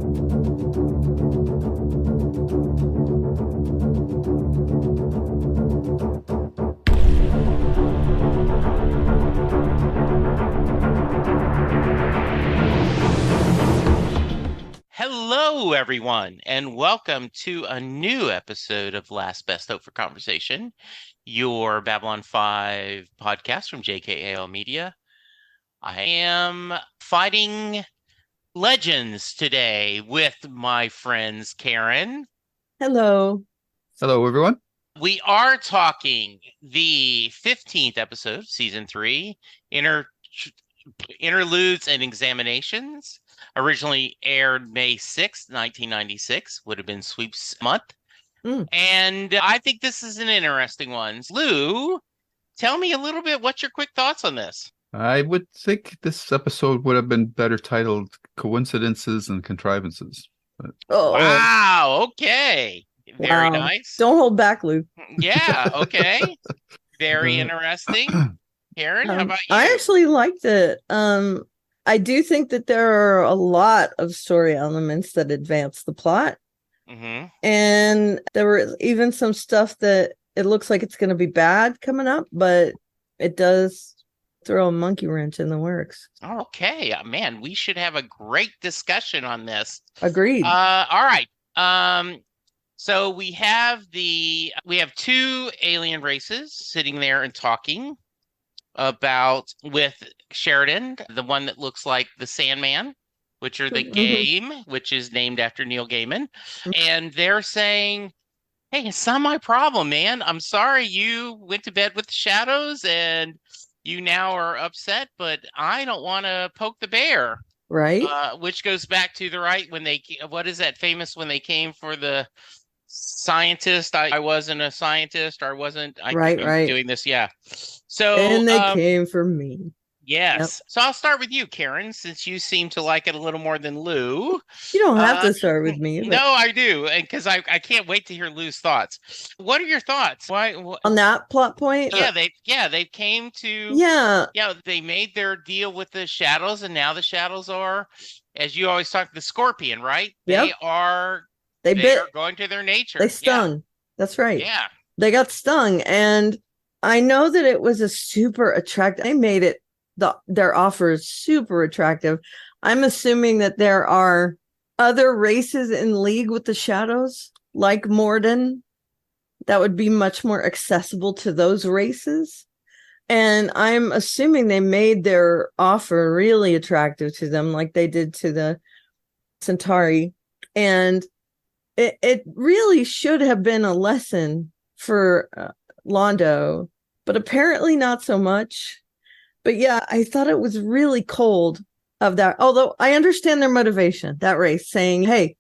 Hello, everyone, and welcome to a new episode of Last Best Hope for Conversation, your Babylon 5 podcast from JKAL Media. I am fighting legends today with my friends Karen. Hello. Hello, everyone. We are talking the 15th episode, Season 3, Interludes and Examinations. Originally aired May 6th, 1996, would have been sweeps month. And I think this is an interesting one. Lou, tell me a little bit, what's your quick thoughts on this? I would think this episode would have been better titled Coincidences and Contrivances. But... Oh, wow, okay. Very nice. Don't hold back, Lou. Yeah, okay. Very interesting. Karen, how about you? I actually liked it. I do think that there are a lot of story elements that advance the plot. Mm-hmm. And there were even some stuff that it looks like it's going to be bad coming up, but it does throw a monkey wrench in the works. Okay, man, we should have a great discussion on this. Agreed. All right. So we have two alien races sitting there and talking with Sheridan, the one that looks like the Sandman, which are the game, which is named after Neil Gaiman. And they're saying, hey, it's not my problem, man. I'm sorry you went to bed with the shadows and you now are upset, but I don't want to poke the bear. Right. Which goes back to what is that famous when they came for the scientist? I wasn't a scientist, or right. Doing this. Yeah. So and they came for me. Yes. Yep. So I'll start with you, Karen, since you seem to like it a little more than Lou. You don't have to start with me. But... No, I do, and because I can't wait to hear Lou's thoughts. What are your thoughts? Why on that plot point? They came to they made their deal with the shadows, and now the shadows are, as you always talk, the scorpion, right? Yep. They are going to their nature. They stung. Yeah. That's right. Yeah. They got stung, and I know that it was a super attractive. They made it their offer is super attractive. I'm assuming that there are other races in league with the shadows, like Morden, that would be much more accessible to those races. And I'm assuming they made their offer really attractive to them, like they did to the Centauri. And it really should have been a lesson for Londo, but apparently not so much. But yeah, I thought it was really cold of that. Although I understand their motivation, that race saying, hey,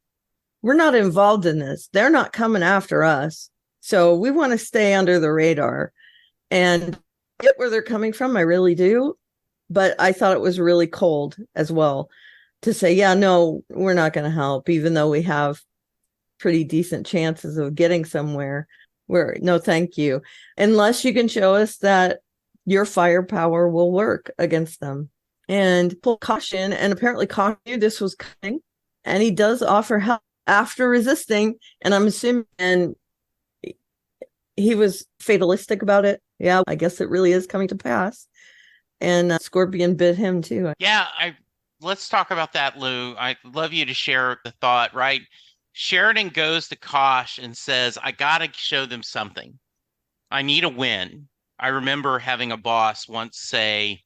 we're not involved in this. They're not coming after us. So we want to stay under the radar. And I get where they're coming from. I really do. But I thought it was really cold as well to say, yeah, no, we're not going to help, even though we have pretty decent chances of getting somewhere. No, thank you. Unless you can show us that your firepower will work against them. And pull caution, and apparently Kosh knew this was coming, and he does offer help after resisting, and I'm assuming he was fatalistic about it. Yeah, I guess it really is coming to pass. And Scorpion bit him too. Yeah, let's talk about that, Lou. I'd love you to share the thought, right? Sheridan goes to Kosh and says, I got to show them something. I need a win. I remember having a boss once say,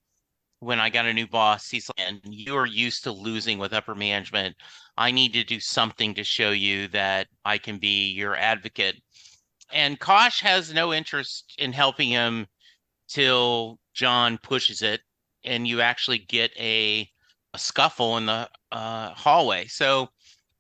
when I got a new boss, he's like, and you are used to losing with upper management. I need to do something to show you that I can be your advocate. And Kosh has no interest in helping him till John pushes it, and you actually get a scuffle in the hallway. So,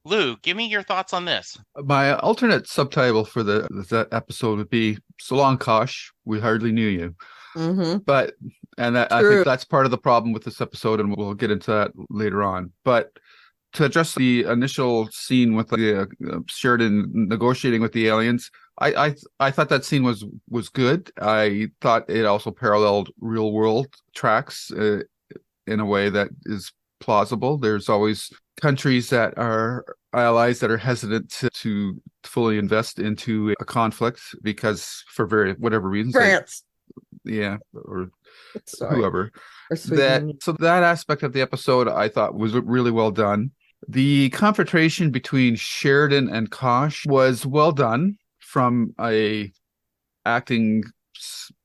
Lou, give me your thoughts on this. My alternate subtitle for that episode would be "So long, Kosh. We hardly knew you." Mm-hmm. I think that's part of the problem with this episode, and we'll get into that later on. But to address the initial scene with the Sheridan negotiating with the aliens, I thought that scene was good. I thought it also paralleled real world tracks in a way that is plausible. There's always countries that are allies that are hesitant to fully invest into a conflict because for whatever reasons. France. Or Sorry. whoever. Or Sweden. So that aspect of the episode I thought was really well done. The confrontation between Sheridan and Kosh was well done from a acting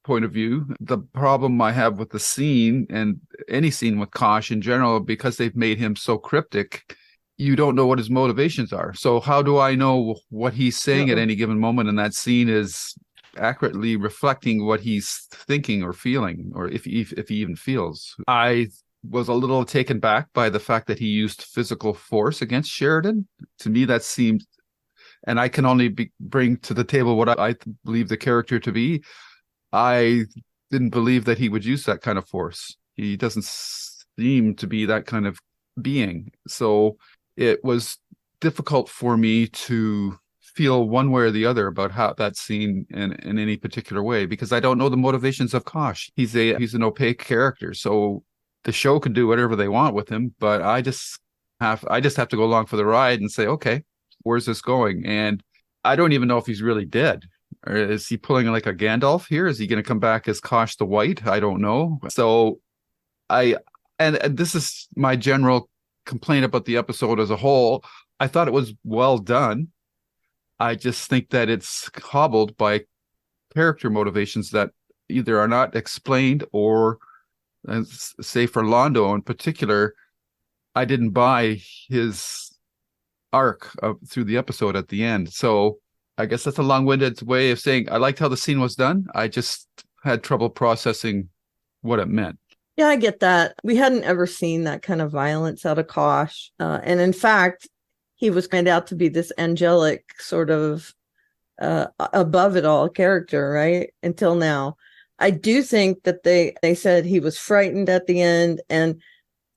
point of view. The problem I have with the scene and any scene with Kosh in general, because they've made him so cryptic, you don't know what his motivations are. So how do I know what he's saying at any given moment in that scene is accurately reflecting what he's thinking or feeling, or if he even feels? I was a little taken back by the fact that he used physical force against Sheridan. To me, that seemed, and I can only bring to the table what I believe the character to be. I didn't believe that he would use that kind of force. He doesn't seem to be that kind of being. So it was difficult for me to feel one way or the other about how that scene in any particular way, because I don't know the motivations of Kosh. He's an opaque character. So the show can do whatever they want with him, but I just have to go along for the ride and say, okay, where's this going? And I don't even know if he's really dead. Or is he pulling like a Gandalf here? Is he going to come back as Kosh the White? I don't know. So and this is my general complaint about the episode as a whole. I thought it was well done. I just think that it's hobbled by character motivations that either are not explained or, say for Londo in particular, I didn't buy his arc through the episode at the end. So I guess that's a long-winded way of saying I liked how the scene was done. I just had trouble processing what it meant. Yeah, I get that. We hadn't ever seen that kind of violence out of Kosh. And in fact, he was made out to be this angelic sort of above it all character, right? Until now. I do think that they said he was frightened at the end. And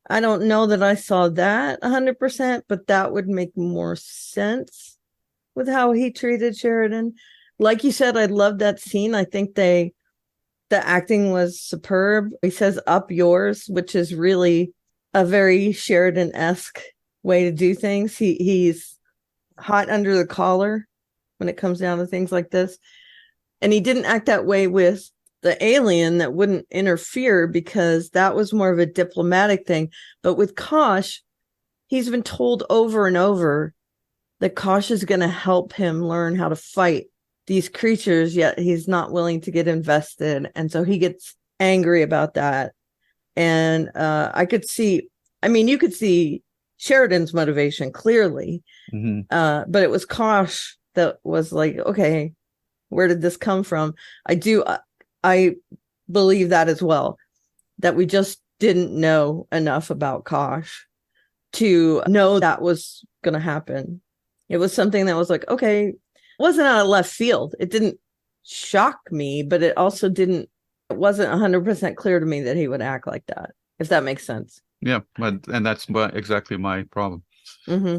I don't know that I saw that 100%, but that would make more sense with how he treated Sheridan. Like you said, I love that scene. I think the acting was superb. He says up yours, which is really a very Sheridan-esque way to do things. He's hot under the collar when it comes down to things like this. And he didn't act that way with the alien that wouldn't interfere because that was more of a diplomatic thing. But with Kosh, he's been told over and over that Kosh is going to help him learn how to fight these creatures, yet he's not willing to get invested. And so he gets angry about that. And I could see, you could see Sheridan's motivation clearly. Mm-hmm. But it was Kosh that was like, okay, where did this come from? I believe that as well, that we just didn't know enough about Kosh to know that was going to happen. It was something that was like, okay, it wasn't out of left field. It didn't shock me, but it also it wasn't 100% clear to me that he would act like that, if that makes sense. Yeah, and that's exactly my problem. Mm-hmm.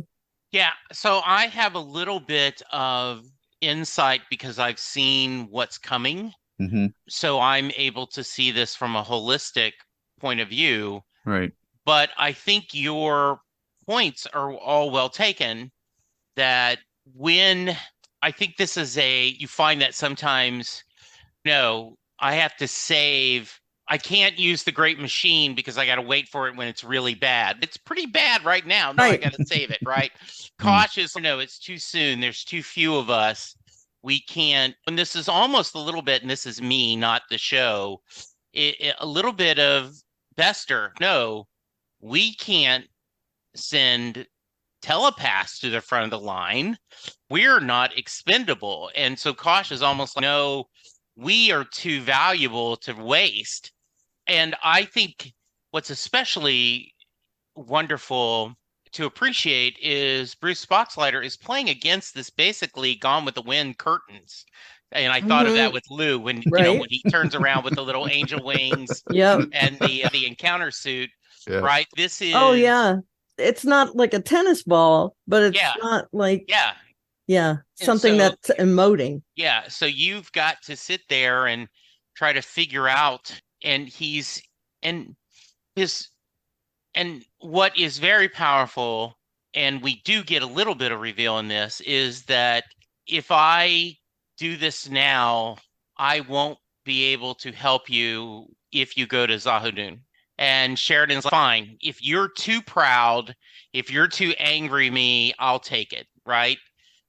Yeah, so I have a little bit of insight because I've seen what's coming. Mm-hmm. So I'm able to see this from a holistic point of view. Right. But I think your points are all well taken. That when I think this is you find that sometimes, no, I have to save. I can't use the great machine because I got to wait for it when it's really bad. It's pretty bad right now. No, right. I got to save it, right? Cautious, no, it's too soon. There's too few of us. We can't, and this is almost a little bit, and this is me, not the show, a little bit of Bester. No, we can't send telepaths to the front of the line. We're not expendable. And so Kosh is almost like, no, we are too valuable to waste. And I think what's especially wonderful to appreciate is Bruce Boxleiter is playing against this basically Gone with the Wind curtains. And I thought of that with Lou when when he turns around with the little angel wings and the encounter suit. Yeah. Right. This is it's not like a tennis ball, but it's not like something that's emoting. Yeah. So you've got to sit there and try to figure out, and his And what is very powerful, and we do get a little bit of reveal in this, is that if I do this now, I won't be able to help you if you go to Zahudun. And Sheridan's like, fine. If you're too proud, if you're too angry me, I'll take it, right?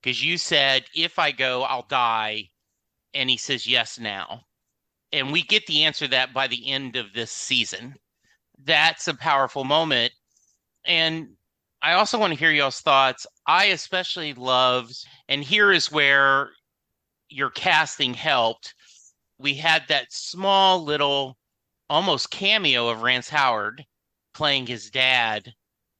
Because you said, if I go, I'll die. And he says, yes, now. And we get the answer to that by the end of this season. That's a powerful moment. And I also want to hear y'all's thoughts. I especially loved, and here is where your casting helped. We had that small little almost cameo of Rance Howard playing his dad.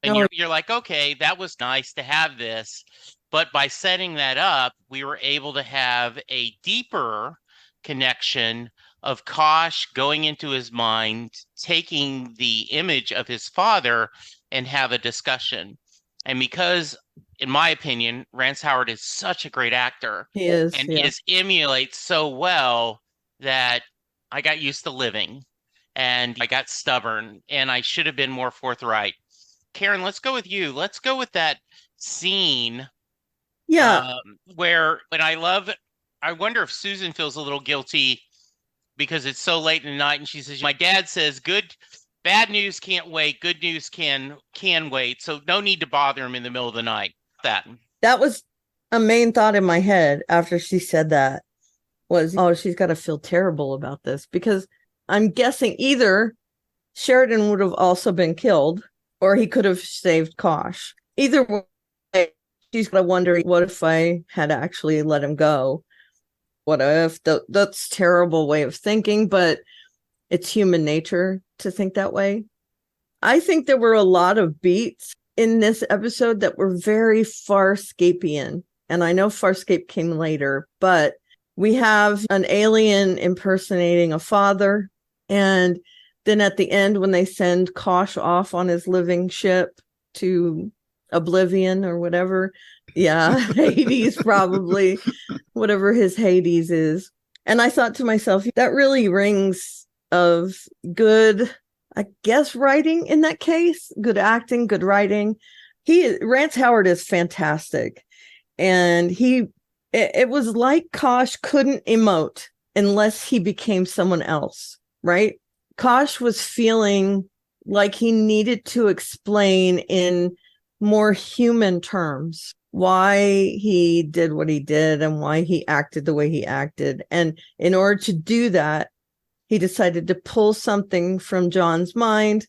And you're like, okay, that was nice to have this. But by setting that up, we were able to have a deeper connection of Kosh going into his mind, taking the image of his father and have a discussion. And because, in my opinion, Rance Howard is such a great actor. He is. And he emulates so well that I got used to living and I got stubborn and I should have been more forthright. Karen, let's go with you. Let's go with that scene. Yeah. Where, and I wonder if Susan feels a little guilty because it's so late in the night and she says, my dad says bad news can't wait, good news can wait, so no need to bother him in the middle of the night. That was a main thought in my head after she said that was, oh, she's got to feel terrible about this, because I'm guessing either Sheridan would have also been killed or he could have saved Kosh. Either way, she's going to wonder, what if I had actually let him go? What if? That's a terrible way of thinking, but it's human nature to think that way. I think there were a lot of beats in this episode that were very Farscapian. And I know Farscape came later, but we have an alien impersonating a father. And then at the end, when they send Kosh off on his living ship to Oblivion or whatever. Yeah, Hades, probably, whatever his Hades is. And I thought to myself, that really rings of good, I guess, writing in that case. Good acting, good writing. Rance Howard is fantastic. And it was like Kosh couldn't emote unless he became someone else, right? Kosh was feeling like he needed to explain in more human terms why he did what he did and why he acted the way he acted. And in order to do that, he decided to pull something from John's mind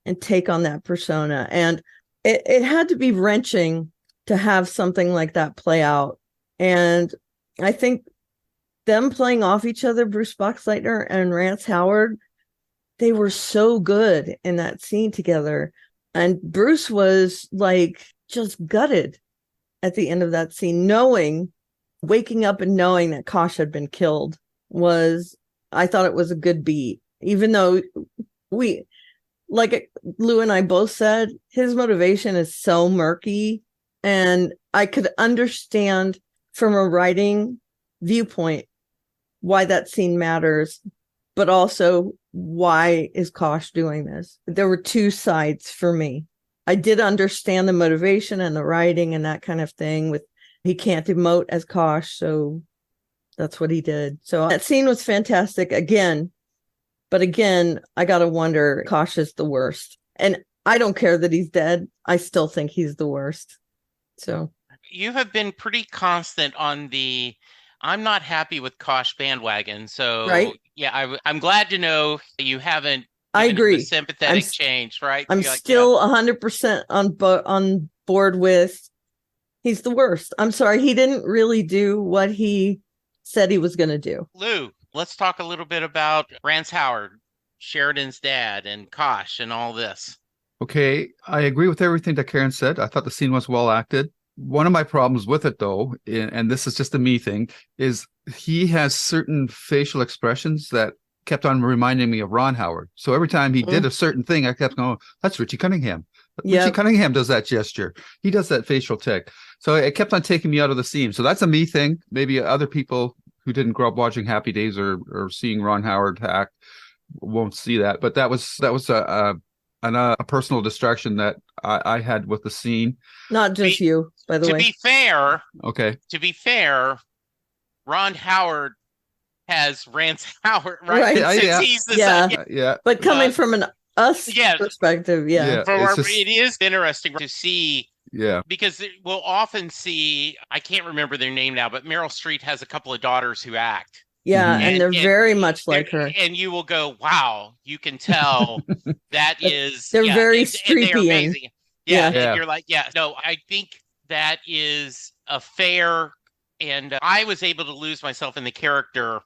and take on that persona. And it had to be wrenching to have something like that play out. And I think them playing off each other, Bruce Boxleitner and Rance Howard, they were so good in that scene together. And Bruce was like just gutted at the end of that scene, waking up and knowing that Kosh had been killed I thought it was a good beat, even though like Lou and I both said, his motivation is so murky, and I could understand from a writing viewpoint why that scene matters, but also why is Kosh doing this? There were two sides for me. I did understand the motivation and the writing and that kind of thing with he can't emote as Kosh, so that's what he did. So that scene was fantastic again. But again, I got to wonder, Kosh is the worst. And I don't care that he's dead. I still think he's the worst. So you have been pretty constant on the I'm not happy with Kosh bandwagon. So right? Yeah, I'm glad to know you haven't. I agree. Sympathetic change, right? I'm still 100% on board with he's the worst. I'm sorry, he didn't really do what he said he was going to do. Lou, let's talk a little bit about Rance Howard, Sheridan's dad, and Kosh and all this. Okay, I agree with everything that Karen said. I thought the scene was well acted. One of my problems with it, though, and this is just a me thing, is he has certain facial expressions that kept on reminding me of Ron Howard. So every time he did a certain thing, I kept going, that's Richie Cunningham. Yep. Richie Cunningham does that gesture. He does that facial tick. So it kept on taking me out of the scene. So that's a me thing. Maybe other people who didn't grow up watching Happy Days or seeing Ron Howard act won't see that. But that was a personal distraction that I had with the scene. Not just you, by the way. Okay. To be fair, Ron Howard has Rance Howard, right? Yeah. He's the yeah. But coming from an us perspective, it is interesting to see. Yeah. Because we'll often see, I can't remember their name now, but Meryl Streep has a couple of daughters who act. Yeah, and they're very much like her. And you will go, wow, you can tell that is... They're very Streepian. They're amazing. Yeah, and you're like, no, I think that is a fair... And I was able to lose myself in the character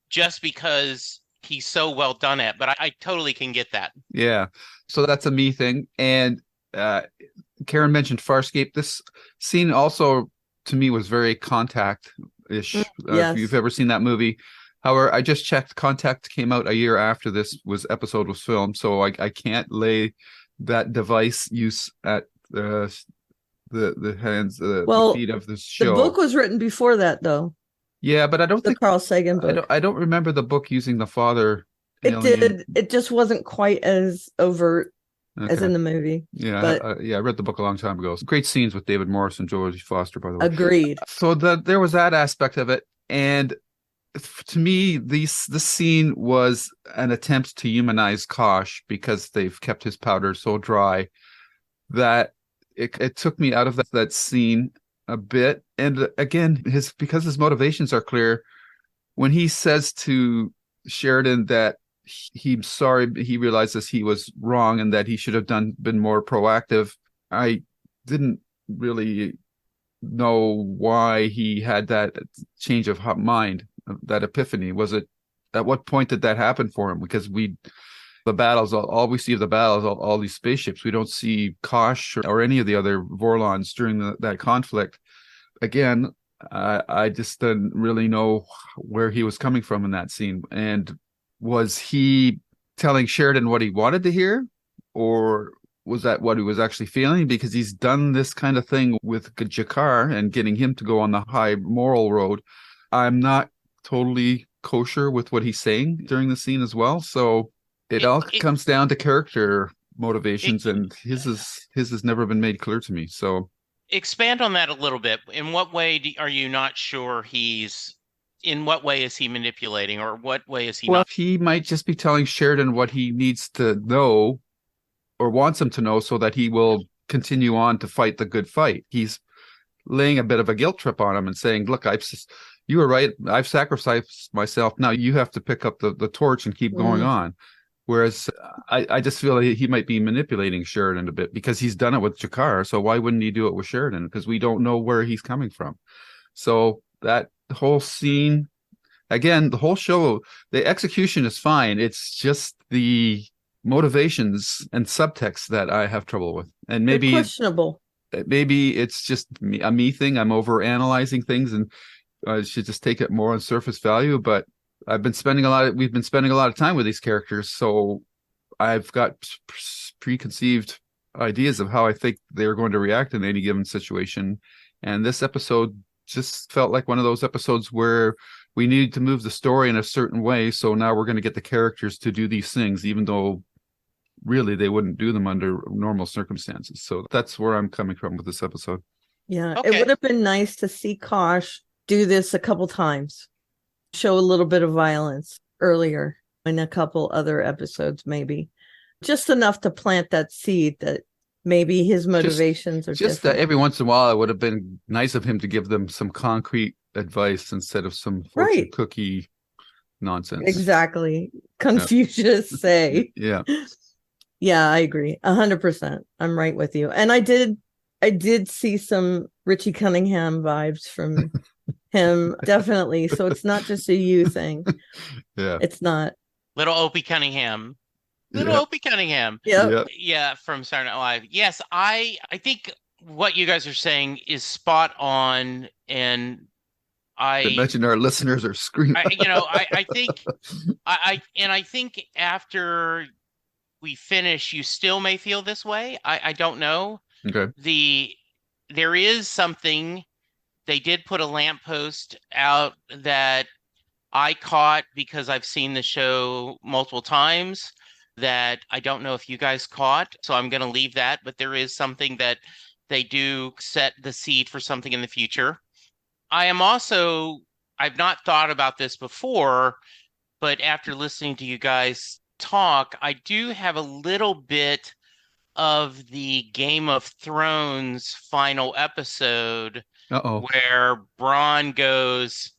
just because he's so well done at, but I totally can get that. Yeah, so that's a me thing. And Karen mentioned Farscape. This scene also, to me, was very Contact-ish. If you've ever seen that movie. However, I just checked. Contact came out a year after this episode was filmed, so I can't lay that device use at the hands, the feet of the show. The book was written before that, though. Yeah, but I don't think Carl Sagan book. I don't remember the book using the father. It did. It just wasn't quite as overt as in the movie. Yeah, but I read the book a long time ago. Great scenes with David Morse and Jodie Foster, by the way. Agreed. So there was that aspect of it, and to me, this scene was an attempt to humanize Kosh because they've kept his powder so dry that it took me out of that scene a bit. And again, because his motivations are clear, when he says to Sheridan that he's sorry, he realizes he was wrong and that he should have been more proactive. I didn't really know why he had that change of mind, that epiphany. Was it, at what point did that happen for him? Because the battles, all we see of the battles, all these spaceships, we don't see Kosh or any of the other Vorlons during that conflict. Again, I just didn't really know where he was coming from in that scene. And was he telling Sheridan what he wanted to hear, or was that what he was actually feeling? Because he's done this kind of thing with Jakar and getting him to go on the high moral road. I'm not totally kosher with what he's saying during the scene as well. So it all comes down to character motivations, and his has never been made clear to me. So expand on that a little bit. In what way are you not sure in what way is he manipulating, or what way is he not? He might just be telling Sheridan what he needs to know or wants him to know so that he will continue on to fight the good fight. He's laying a bit of a guilt trip on him and saying, look, you were right. I've sacrificed myself. Now you have to pick up the torch and keep going on. Whereas I just feel like he might be manipulating Sheridan a bit because he's done it with Jakar. So why wouldn't he do it with Sheridan? Because we don't know where he's coming from. So that whole scene, again, the whole show, the execution is fine. It's just the motivations and subtext that I have trouble with. And maybe they're questionable. Maybe it's just a me thing. I'm over analyzing things and I should just take it more on surface value. But we've been spending a lot of time with these characters, so I've got preconceived ideas of how I think they're going to react in any given situation. And this episode just felt like one of those episodes where we needed to move the story in a certain way. So now we're going to get the characters to do these things, even though really they wouldn't do them under normal circumstances. So that's where I'm coming from with this episode. Yeah, okay. It would have been nice to see Kosh do this a couple times. Show a little bit of violence earlier in a couple other episodes, maybe just enough to plant that seed that maybe his motivations are just different. Every once in a while it would have been nice of him to give them some concrete advice instead of some fortune cookie nonsense. Exactly. Confucius say. Yeah I agree 100%. I'm right with you. And I did see some Richie Cunningham vibes from him, definitely. So it's not just a you thing. Yeah, it's not. Little Opie Cunningham. Opie Cunningham. Yeah, from Saturday Night Live. Yes, I think what you guys are saying is spot on, and I imagine our listeners are screaming. I think after we finish, you still may feel this way. I don't know. Okay. There is something. They did put a lamppost out that I caught because I've seen the show multiple times. that I don't know if you guys caught, so I'm going to leave that, but there is something that they do set the seed for something in the future. I've not thought about this before, but after listening to you guys talk, I do have a little bit of the Game of Thrones final episode where Bronn goes,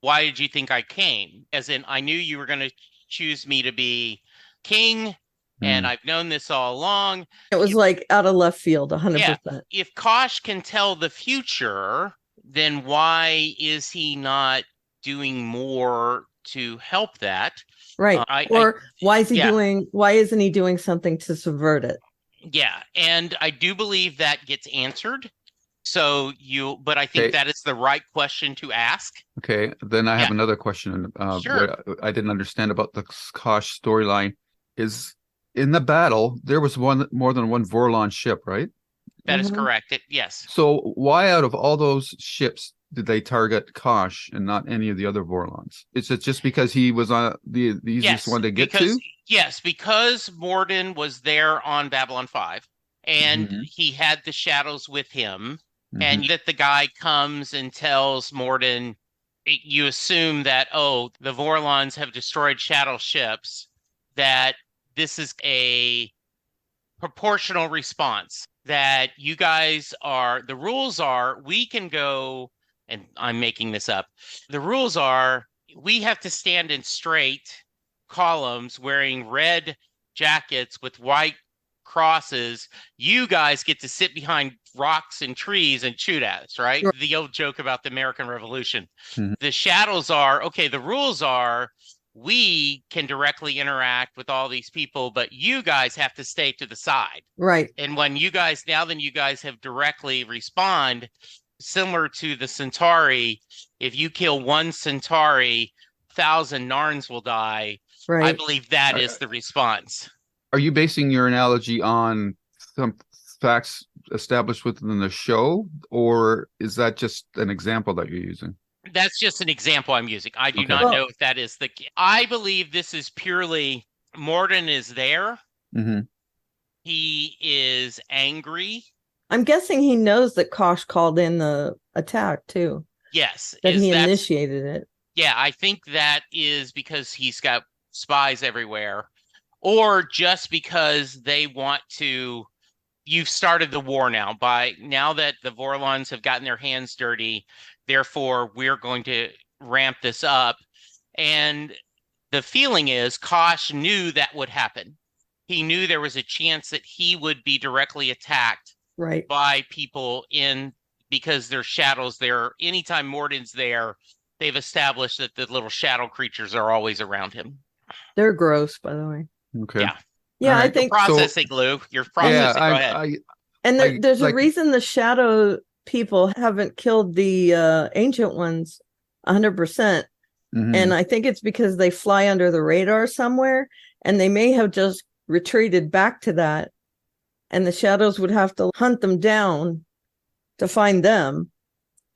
"Why did you think I came?" As in, I knew you were going to choose me to be king, and I've known this all along. It was like out of left field, 100%. Yeah, if Kosh can tell the future, then why is he not doing more to help that? Right. Why isn't he doing something to subvert it? Yeah, and I do believe that gets answered. But I think that is the right question to ask. Okay, then I have another question. Sure. What I didn't understand about the Kosh storyline is in the battle, there was more than one Vorlon ship, right? That is correct. Yes. So why out of all those ships did they target Kosh and not any of the other Vorlons? Is it just because he was on the easiest one to get to? Yes, because Morden was there on Babylon 5 and he had the shadows with him. And that the guy comes and tells Morden, you assume that, the Vorlons have destroyed shadow ships, that this is a proportional response, that you guys the rules are, we can go, and I'm making this up, the rules are, we have to stand in straight columns wearing red jackets with white crosses. You guys get to sit behind rocks and trees and shoot at us, right? Sure. The old joke about the American Revolution. The shadows are, the rules are, we can directly interact with all these people, but you guys have to stay to the side. Right. And when you guys have directly respond, similar to the Centauri, if you kill one Centauri, 1,000 Narns will die. Right. I believe that is the response. Are you basing your analogy on some facts established within the show, or is that just an example that you're using? That's just an example I'm using. I do not know if that is I believe this is purely Morden is there. He is angry. I'm guessing he knows that Kosh called in the attack too. Yes. That he initiated it. Yeah, I think that is because he's got spies everywhere. Or just because they want to, you've started the war now. Now that the Vorlons have gotten their hands dirty, therefore we're going to ramp this up. And the feeling is Kosh knew that would happen. He knew there was a chance that he would be directly attacked by people because there's shadows there. Anytime Morden's there, they've established that the little shadow creatures are always around him. They're gross, by the way. Okay. Yeah, I think you're processing, Lou. You're processing. Go ahead. And there's a reason the shadow people haven't killed the ancient ones 100%. And I think it's because they fly under the radar somewhere, and they may have just retreated back to that, and the shadows would have to hunt them down to find them,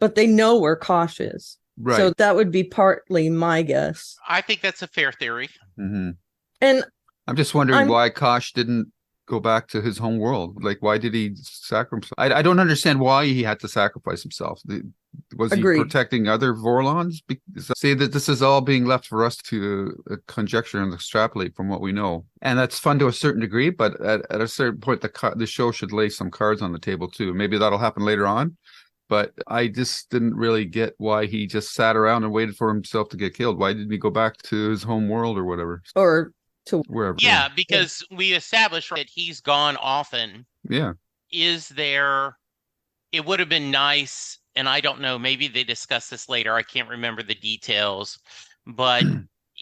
but they know where Kosh is. Right. So that would be partly my guess. I think that's a fair theory. And I'm just wondering why Kosh didn't go back to his home world. Like, why did he sacrifice? I don't understand why he had to sacrifice himself. Was he protecting other Vorlons? Say that this is all being left for us to conjecture and extrapolate from what we know. And that's fun to a certain degree, but at a certain point, the show should lay some cards on the table too. Maybe that'll happen later on. But I just didn't really get why he just sat around and waited for himself to get killed. Why didn't he go back to his home world or whatever? Or to wherever. Yeah, because we established that he's gone often. Yeah. It would have been nice, and I don't know, maybe they discuss this later. I can't remember the details, but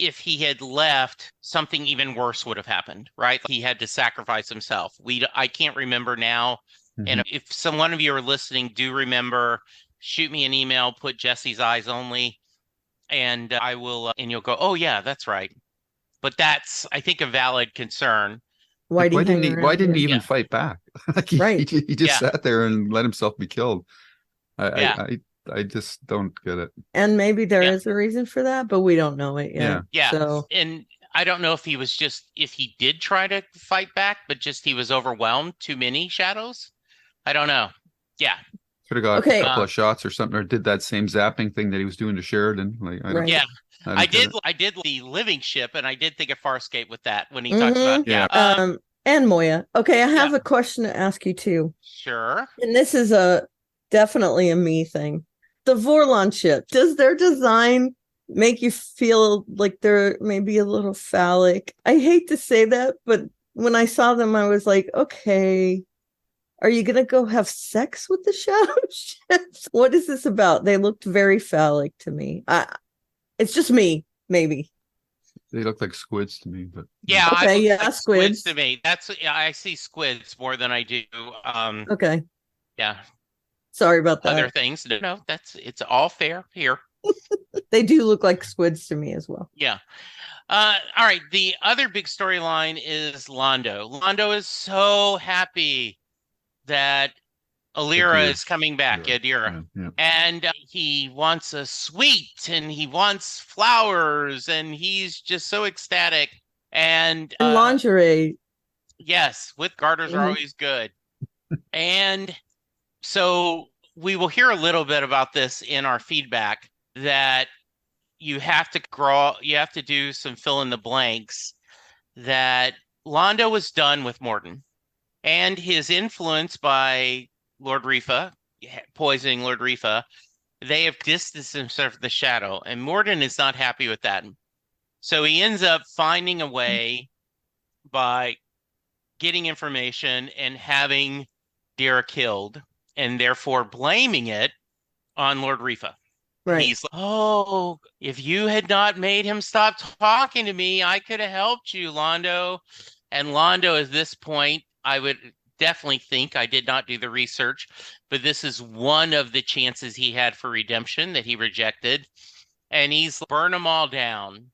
if he had left, something even worse would have happened, right? He had to sacrifice himself. I can't remember now. And if one of you are listening, do remember, shoot me an email, put Jesse's Eyes Only, and I will, and you'll go, oh yeah, that's right. But that's, I think, a valid concern. Why didn't he even fight back? He just sat there and let himself be killed. I just don't get it. And maybe there is a reason for that, but we don't know it yet. Yeah. So. And I don't know if he did try to fight back, but just he was overwhelmed. Too many shadows. I don't know. Yeah. Could have got Okay. a couple of shots or something, or did that same zapping thing that he was doing to Sheridan. Right. Yeah. I did the living ship, and I did think of Farscape with that when he talks about and Moya. Okay, I have a question to ask you too. Sure. And this is definitely a me thing. The Vorlon ship, does their design make you feel like they're maybe a little phallic? I hate to say that, but when I saw them, I was like, okay, are you going to go have sex with the shadow ships? What is this about? They looked very phallic to me. It's just me, maybe. They look like squids to me, but yeah, okay, like squids to me. I see squids more than I do. Okay. Yeah. Sorry about that. Other things. No, it's all fair here. They do look like squids to me as well. Yeah. All right. The other big storyline is Londo. Londo is so happy that Alira is coming back, Adira. Yeah. And he wants a sweet and he wants flowers and he's just so ecstatic. And lingerie. Yes, with garters are always good. And so we will hear a little bit about this in our feedback, that you have to do some fill in the blanks, that Londo was done with Morden and his influence by Lord Rifa, poisoning Lord Rifa. They have distanced themselves from the shadow, and Morden is not happy with that. So he ends up finding a way by getting information and having Dira killed, and therefore blaming it on Lord Rifa. Right. He's like, oh, if you had not made him stop talking to me, I could have helped you, Londo. And Londo, at this point, I would definitely think, I did not do the research, but this is one of the chances he had for redemption that he rejected. And he's burn them all down.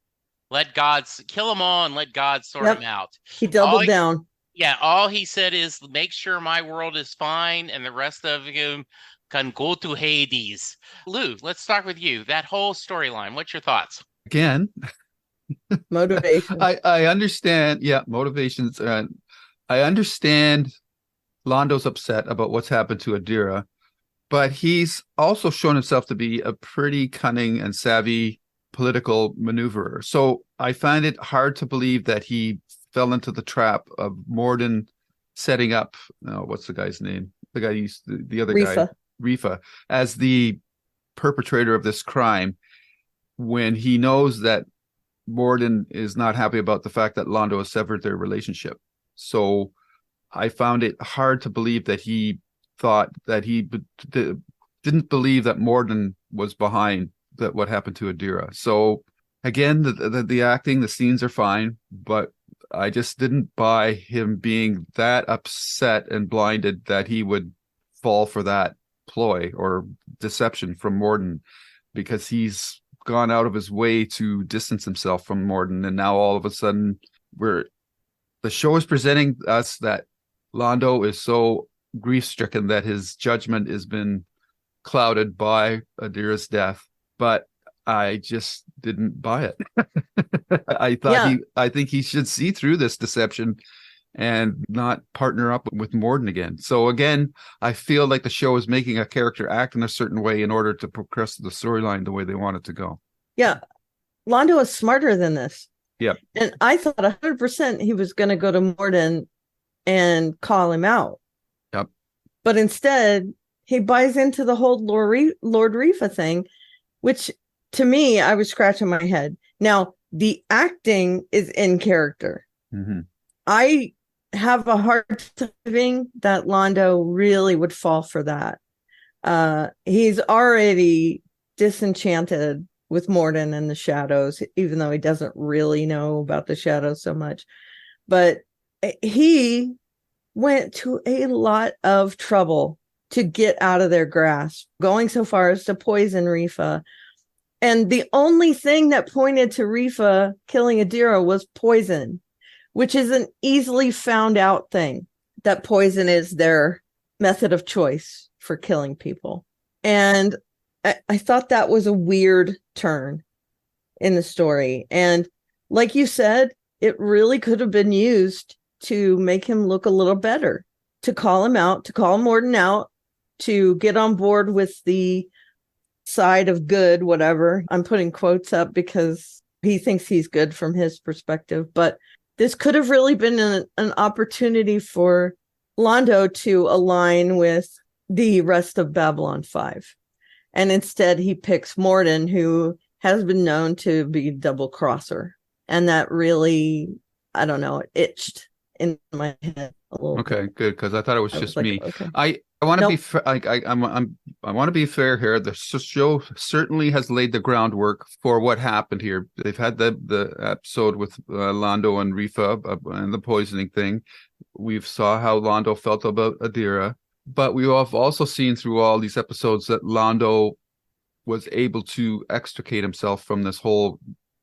Kill them all and let God sort them out. He doubled down. Yeah, all he said is, make sure my world is fine and the rest of you can go to Hades. Lou, let's start with you. That whole storyline, what's your thoughts? Again, motivation. I understand. Yeah, motivations. I understand Londo's upset about what's happened to Adira, but he's also shown himself to be a pretty cunning and savvy political maneuverer. So I find it hard to believe that he fell into the trap of Morden setting up, what's the guy's name? The guy the other Rifa. guy, Rifa, as the perpetrator of this crime, when he knows that Morden is not happy about the fact that Londo has severed their relationship. So I found it hard to believe that he thought that he didn't believe that Morden was behind that what happened to Adira. So again, the acting, the scenes are fine, but I just didn't buy him being that upset and blinded that he would fall for that ploy or deception from Morden, because he's gone out of his way to distance himself from Morden. And now all of a sudden the show is presenting us that Londo is so grief-stricken that his judgment has been clouded by Adira's death. But I just didn't buy it. I think he should see through this deception and not partner up with Morden again. So again, I feel like the show is making a character act in a certain way in order to progress the storyline the way they want it to go. Yeah. Londo is smarter than this. Yeah. And I thought 100% he was going to go to Morden and call him out. Yep. But instead, he buys into the whole Lord Rifa thing, which to me, I was scratching my head. Now, the acting is in character. Mm-hmm. I have a hard time believing that Londo really would fall for that. He's already disenchanted with Morden and the shadows, even though he doesn't really know about the shadows so much. But he went to a lot of trouble to get out of their grasp, going so far as to poison Rifa. And the only thing that pointed to Rifa killing Adira was poison, which is an easily found out thing, that poison is their method of choice for killing people. And I thought that was a weird turn in the story. And like you said, it really could have been used to make him look a little better, to call him out, to call Morden out, to get on board with the side of good, whatever. I'm putting quotes up because he thinks he's good from his perspective. But this could have really been an opportunity for Londo to align with the rest of Babylon 5. And instead, he picks Morden, who has been known to be double crosser. And that really, I don't know, it itched in my head a little Okay, bit. good, because I thought it was just me. Okay. I want to Nope. be I want to be fair here. The show certainly has laid the groundwork for what happened here. They've had the episode with Londo and Rifa and the poisoning thing. We've saw how Londo felt about Adira, but we have also seen through all these episodes that Londo was able to extricate himself from this whole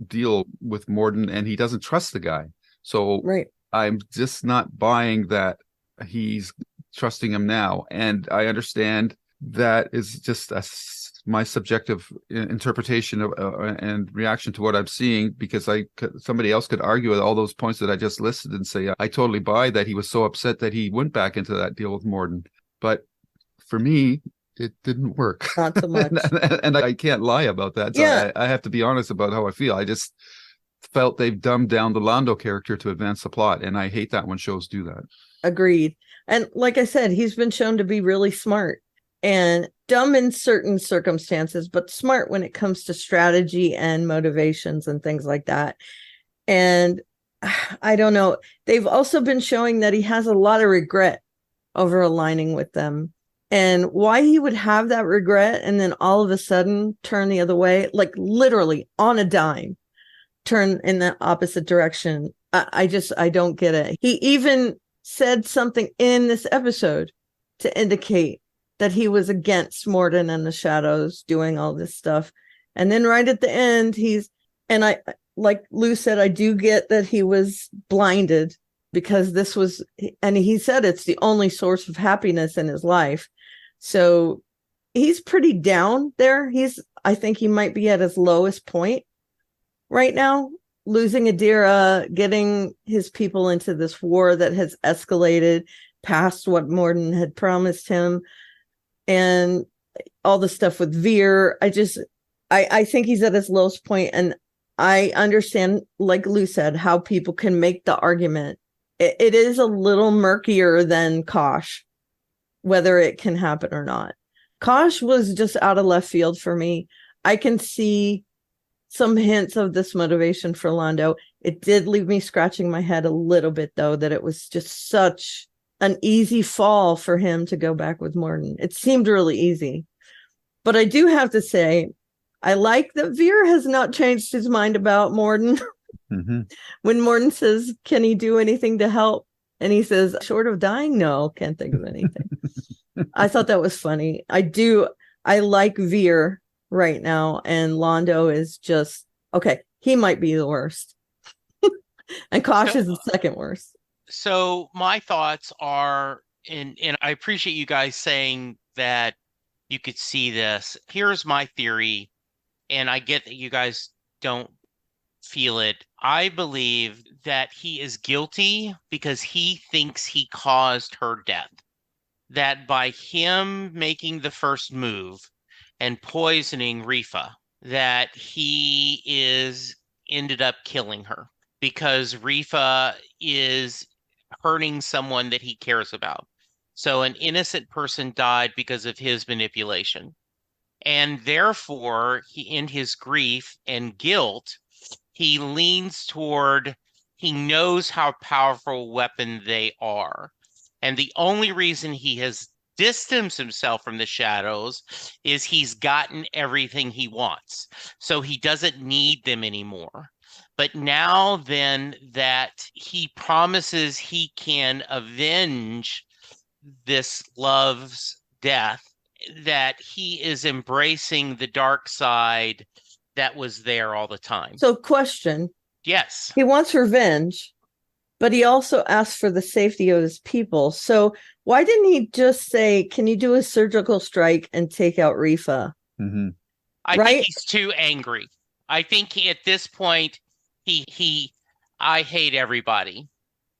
deal with Morden, and he doesn't trust the guy. So Right. I'm just not buying that he's trusting him now. And I understand that is just my subjective interpretation of and reaction to what I'm seeing, because somebody else could argue with all those points that I just listed and say, I totally buy that he was so upset that he went back into that deal with Morden. But for me, it didn't work. Not so much. and I can't lie about that. So Yeah. I have to be honest about how I feel. I just felt they've dumbed down the Londo character to advance the plot, and I hate that when shows do that. Agreed. And like I said, he's been shown to be really smart and dumb in certain circumstances, but smart when it comes to strategy and motivations and things like that. And I don't know. They've also been showing that he has a lot of regret over aligning with them, and why he would have that regret and then all of a sudden turn the other way, like literally on a dime, turn in the opposite direction. I don't get it. He even said something in this episode to indicate that he was against Morden and the Shadows doing all this stuff. And then right at the end, I, like Lou said, I do get that he was blinded because this was, and he said it's the only source of happiness in his life. So he's pretty down there. I think he might be at his lowest point right now, losing Adira, getting his people into this war that has escalated past what Morden had promised him, and all the stuff with Veer. I think he's at his lowest point, and I understand, like Lou said, how people can make the argument. It is a little murkier than Kosh, whether it can happen or not. Kosh was just out of left field for me. I can see some hints of this motivation for Londo. It did leave me scratching my head a little bit, though, that it was just such an easy fall for him to go back with Morden. It seemed really easy. But I do have to say, I like that Veer has not changed his mind about Morden. Mm-hmm. When Morden says, can he do anything to help? And he says, short of dying, no, can't think of anything. I thought that was funny. I like Veer right now, and Londo is just, okay, he might be the worst. And Kosh is the second worst. So my thoughts are, and I appreciate you guys saying that you could see this. Here's my theory, and I get that you guys don't feel it. I believe that he is guilty because he thinks he caused her death. That by him making the first move and poisoning Rifa, that he ended up killing her because Rifa is hurting someone that he cares about. So an innocent person died because of his manipulation. And therefore, in his grief and guilt, he leans toward, he knows how powerful a weapon they are. And the only reason he has distanced himself from the Shadows is he's gotten everything he wants. So he doesn't need them anymore. But now then that he promises he can avenge this love's death, that he is embracing the dark side that was there all the time. So question. Yes. He wants revenge, but he also asks for the safety of his people. So why didn't he just say, can you do a surgical strike and take out Rifa? Mm-hmm. I think he's too angry. I think at this point, I hate everybody.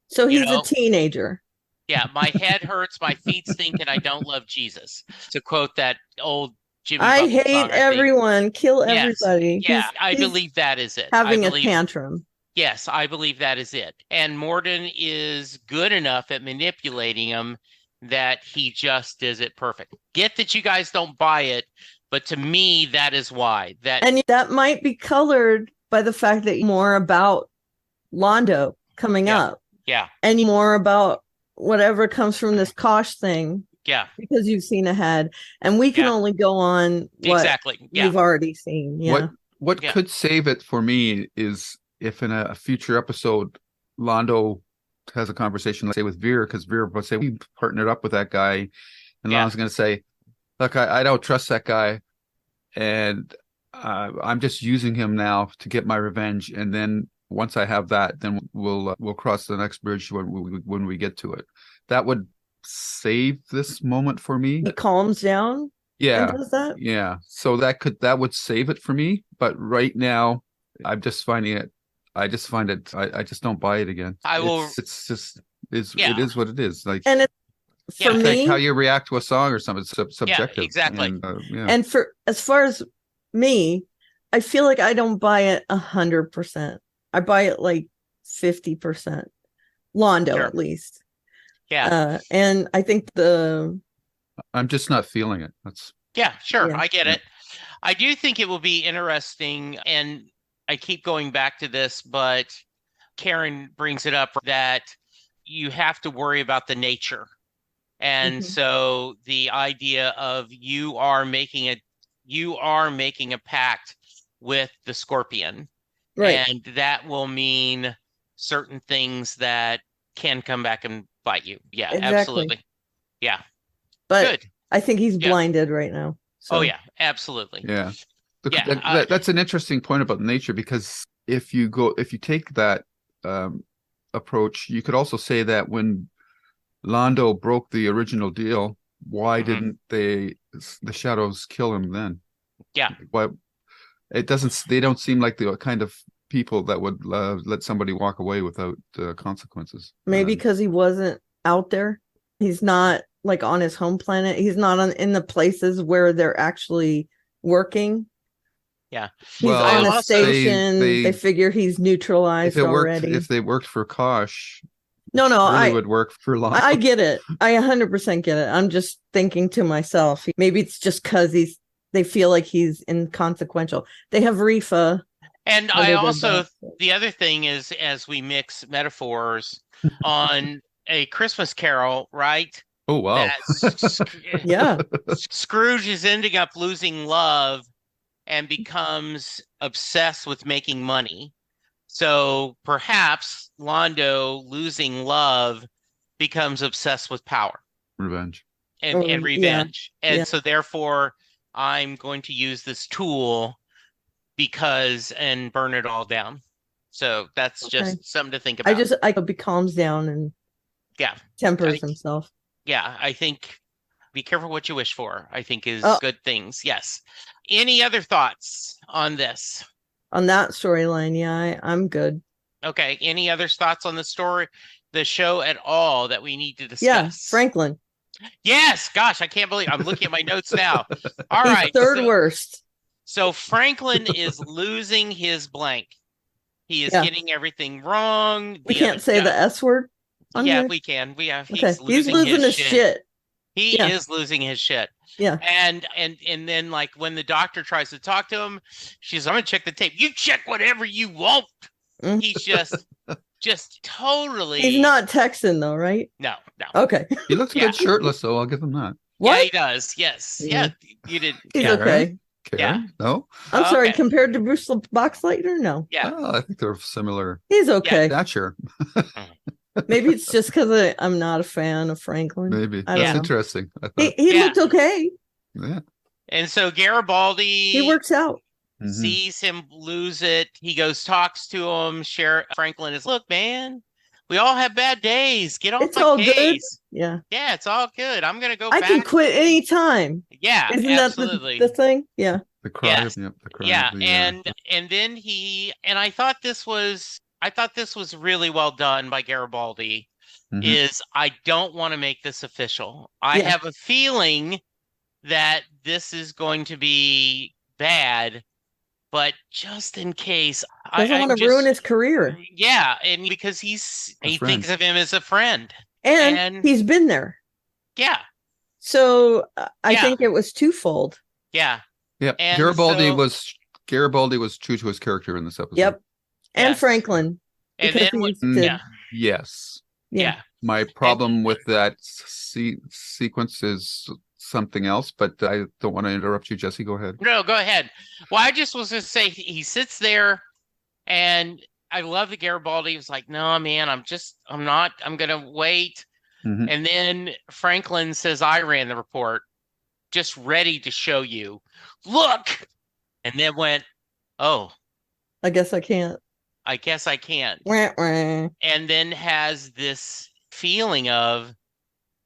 So You he's know? a teenager. Yeah, my head hurts, my feet stink, and I don't love Jesus. To quote that old Jimmy I Buffett hate song, I think. everyone. Kill Yes, everybody. yeah, I He's believe that is it. I having a believe, tantrum. yes, I believe that is it. And Morden is good enough at manipulating him that he just does it perfect. Get that you guys don't buy it, but to me, that is why. And that might be colored by the fact that more about Londo coming up. Yeah. And more about whatever comes from this Kosh thing. Yeah. Because you've seen ahead. And we can only go on what you've already seen. Yeah. What could save it for me is if in a future episode, Londo has a conversation, let's say, with Veer, because Veer will say, we partnered up with that guy. And Londo's going to say, look, I don't trust that guy. And I'm just using him now to get my revenge. And then once I have that, then we'll cross the next bridge when we get to it. That would save this moment for me. It calms down. Yeah. Does that? Yeah. So that would save it for me. But right now, I'm just finding it. I just don't buy it again. It is what it is. Like, and for me, like how you react to a song or something, it's subjective. Yeah, exactly. And for as far as me, I feel like I don't buy it 100%. I buy it like 50%. Londo, at least. Yeah. And I think I'm just not feeling it. I get it. I do think it will be interesting, and I keep going back to this, but Karen brings it up that you have to worry about the nature. And so the idea of you are making a pact with the Scorpion. Right. And that will mean certain things that can come back and bite you. Yeah, exactly. Absolutely. Yeah. But good. I think he's blinded right now. So. Oh, yeah, absolutely. Yeah. That's an interesting point about nature, because if you take that approach, you could also say that when Londo broke the original deal, why didn't the shadows kill him then? Yeah. Why they don't seem like the kind of people that would let somebody walk away without consequences. Maybe because he wasn't out there. He's not like on his home planet. He's not in the places where they're actually working. Yeah. He's on a station. They figure he's neutralized already. If they worked for Kosh, I would work for Londo. I get it. I 100% get it. I'm just thinking to myself, maybe it's just because they feel like he's inconsequential. They have Rifa. And I also, the other thing is, as we mix metaphors on A Christmas Carol, right? Oh, wow. Yeah. Scrooge is ending up losing love and becomes obsessed with making money. So perhaps Londo, losing love, becomes obsessed with power. Revenge. And revenge. Yeah. And so therefore, I'm going to use this tool and burn it all down. So that's just something to think about. I hope he calms down and tempers himself. Yeah, I think be careful what you wish for, I think is good things. Yes. Any other thoughts on this? On that storyline, yeah, I'm good. Okay. Any other thoughts on the show at all that we need to discuss? Yeah, Franklin. Yes. Gosh, I can't believe I'm looking at my notes now. All right. Third worst. So Franklin is losing his blank. He is getting everything wrong. We can't say the S word. Yeah, we can. He's losing his shit. He is losing his shit. Yeah. And then like when the doctor tries to talk to him, she's, I'm gonna check the tape. You check whatever you want. Mm-hmm. He's just totally. He's not Texan though, right? No. Okay. He looks good shirtless, so I'll give him that. What? Yeah, he does. Yes. Yeah. You did. He's okay. Yeah. No. I'm sorry. Compared to Bruce Boxleitner, no. Yeah. I think they're similar. He's okay. Not sure. Maybe it's just because I'm not a fan of Franklin. Maybe. That's interesting. He looked okay. Yeah. And so Garibaldi. He works out. Sees him lose it. He goes, talks to him. Franklin is, look, man, we all have bad days. Get off it's my all case. Good. Yeah. Yeah, it's all good. I'm going to go back. I can quit anytime. Yeah, Isn't absolutely. That the thing? Yeah. The cry. Yes. Yep, the cry. Yeah, The, and then I thought this was really well done by Garibaldi. Mhm. Is I don't want to make this official. I Yeah. have a feeling that this is going to be bad, but just in case, Doesn't want I'm to ruin just his career. yeah, and because he friend. thinks of him as a friend, And and he's been there. yeah, So I Yeah. think it was twofold. yeah, Yep. and Garibaldi so was true to his character in this episode. Yep. And yes. Franklin. And Because then he's yeah, Yes. yeah. My problem with that sequence is something else, but I don't want to interrupt you, Jesse. Go ahead. No, go ahead. Well, I just was going to say he sits there, and I love that Garibaldi was like, "No, man, I'm going to wait." Mhm. And then Franklin says, "I ran the report, just ready to show you. Look!" And then went, "Oh, I guess I can't. I guess I can't." Wah, wah. And then has this feeling of,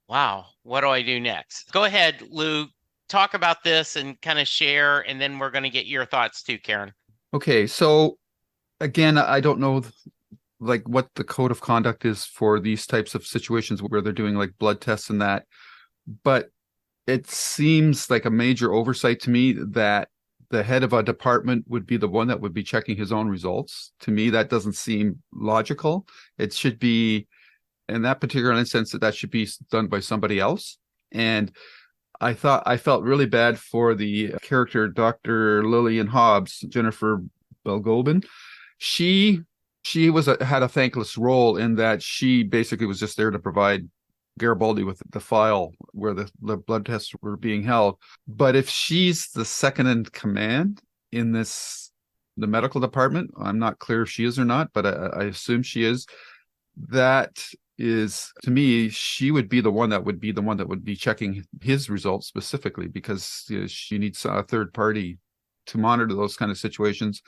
wow, what do I do next? Go ahead, Lou, talk about this and kind of share, and then we're going to get your thoughts too, Karen. Okay, so again, I don't know like what the code of conduct is for these types of situations where they're doing like blood tests and that, but it seems like a major oversight to me that the head of a department would be the one that would be checking his own results. To me, that doesn't seem logical. It should be, in that particular instance, that should be done by somebody else. And I felt really bad for the character Dr. Lillian Hobbs, Jennifer Belgobin. She had a thankless role in that she basically was just there to provide Garibaldi with the file where the blood tests were being held. But if she's the second in command in the medical department, I'm not clear if she is or not, but I assume she is. That is, to me, she would be the one that would be checking his results specifically, because she needs a third party to monitor those kind of situations.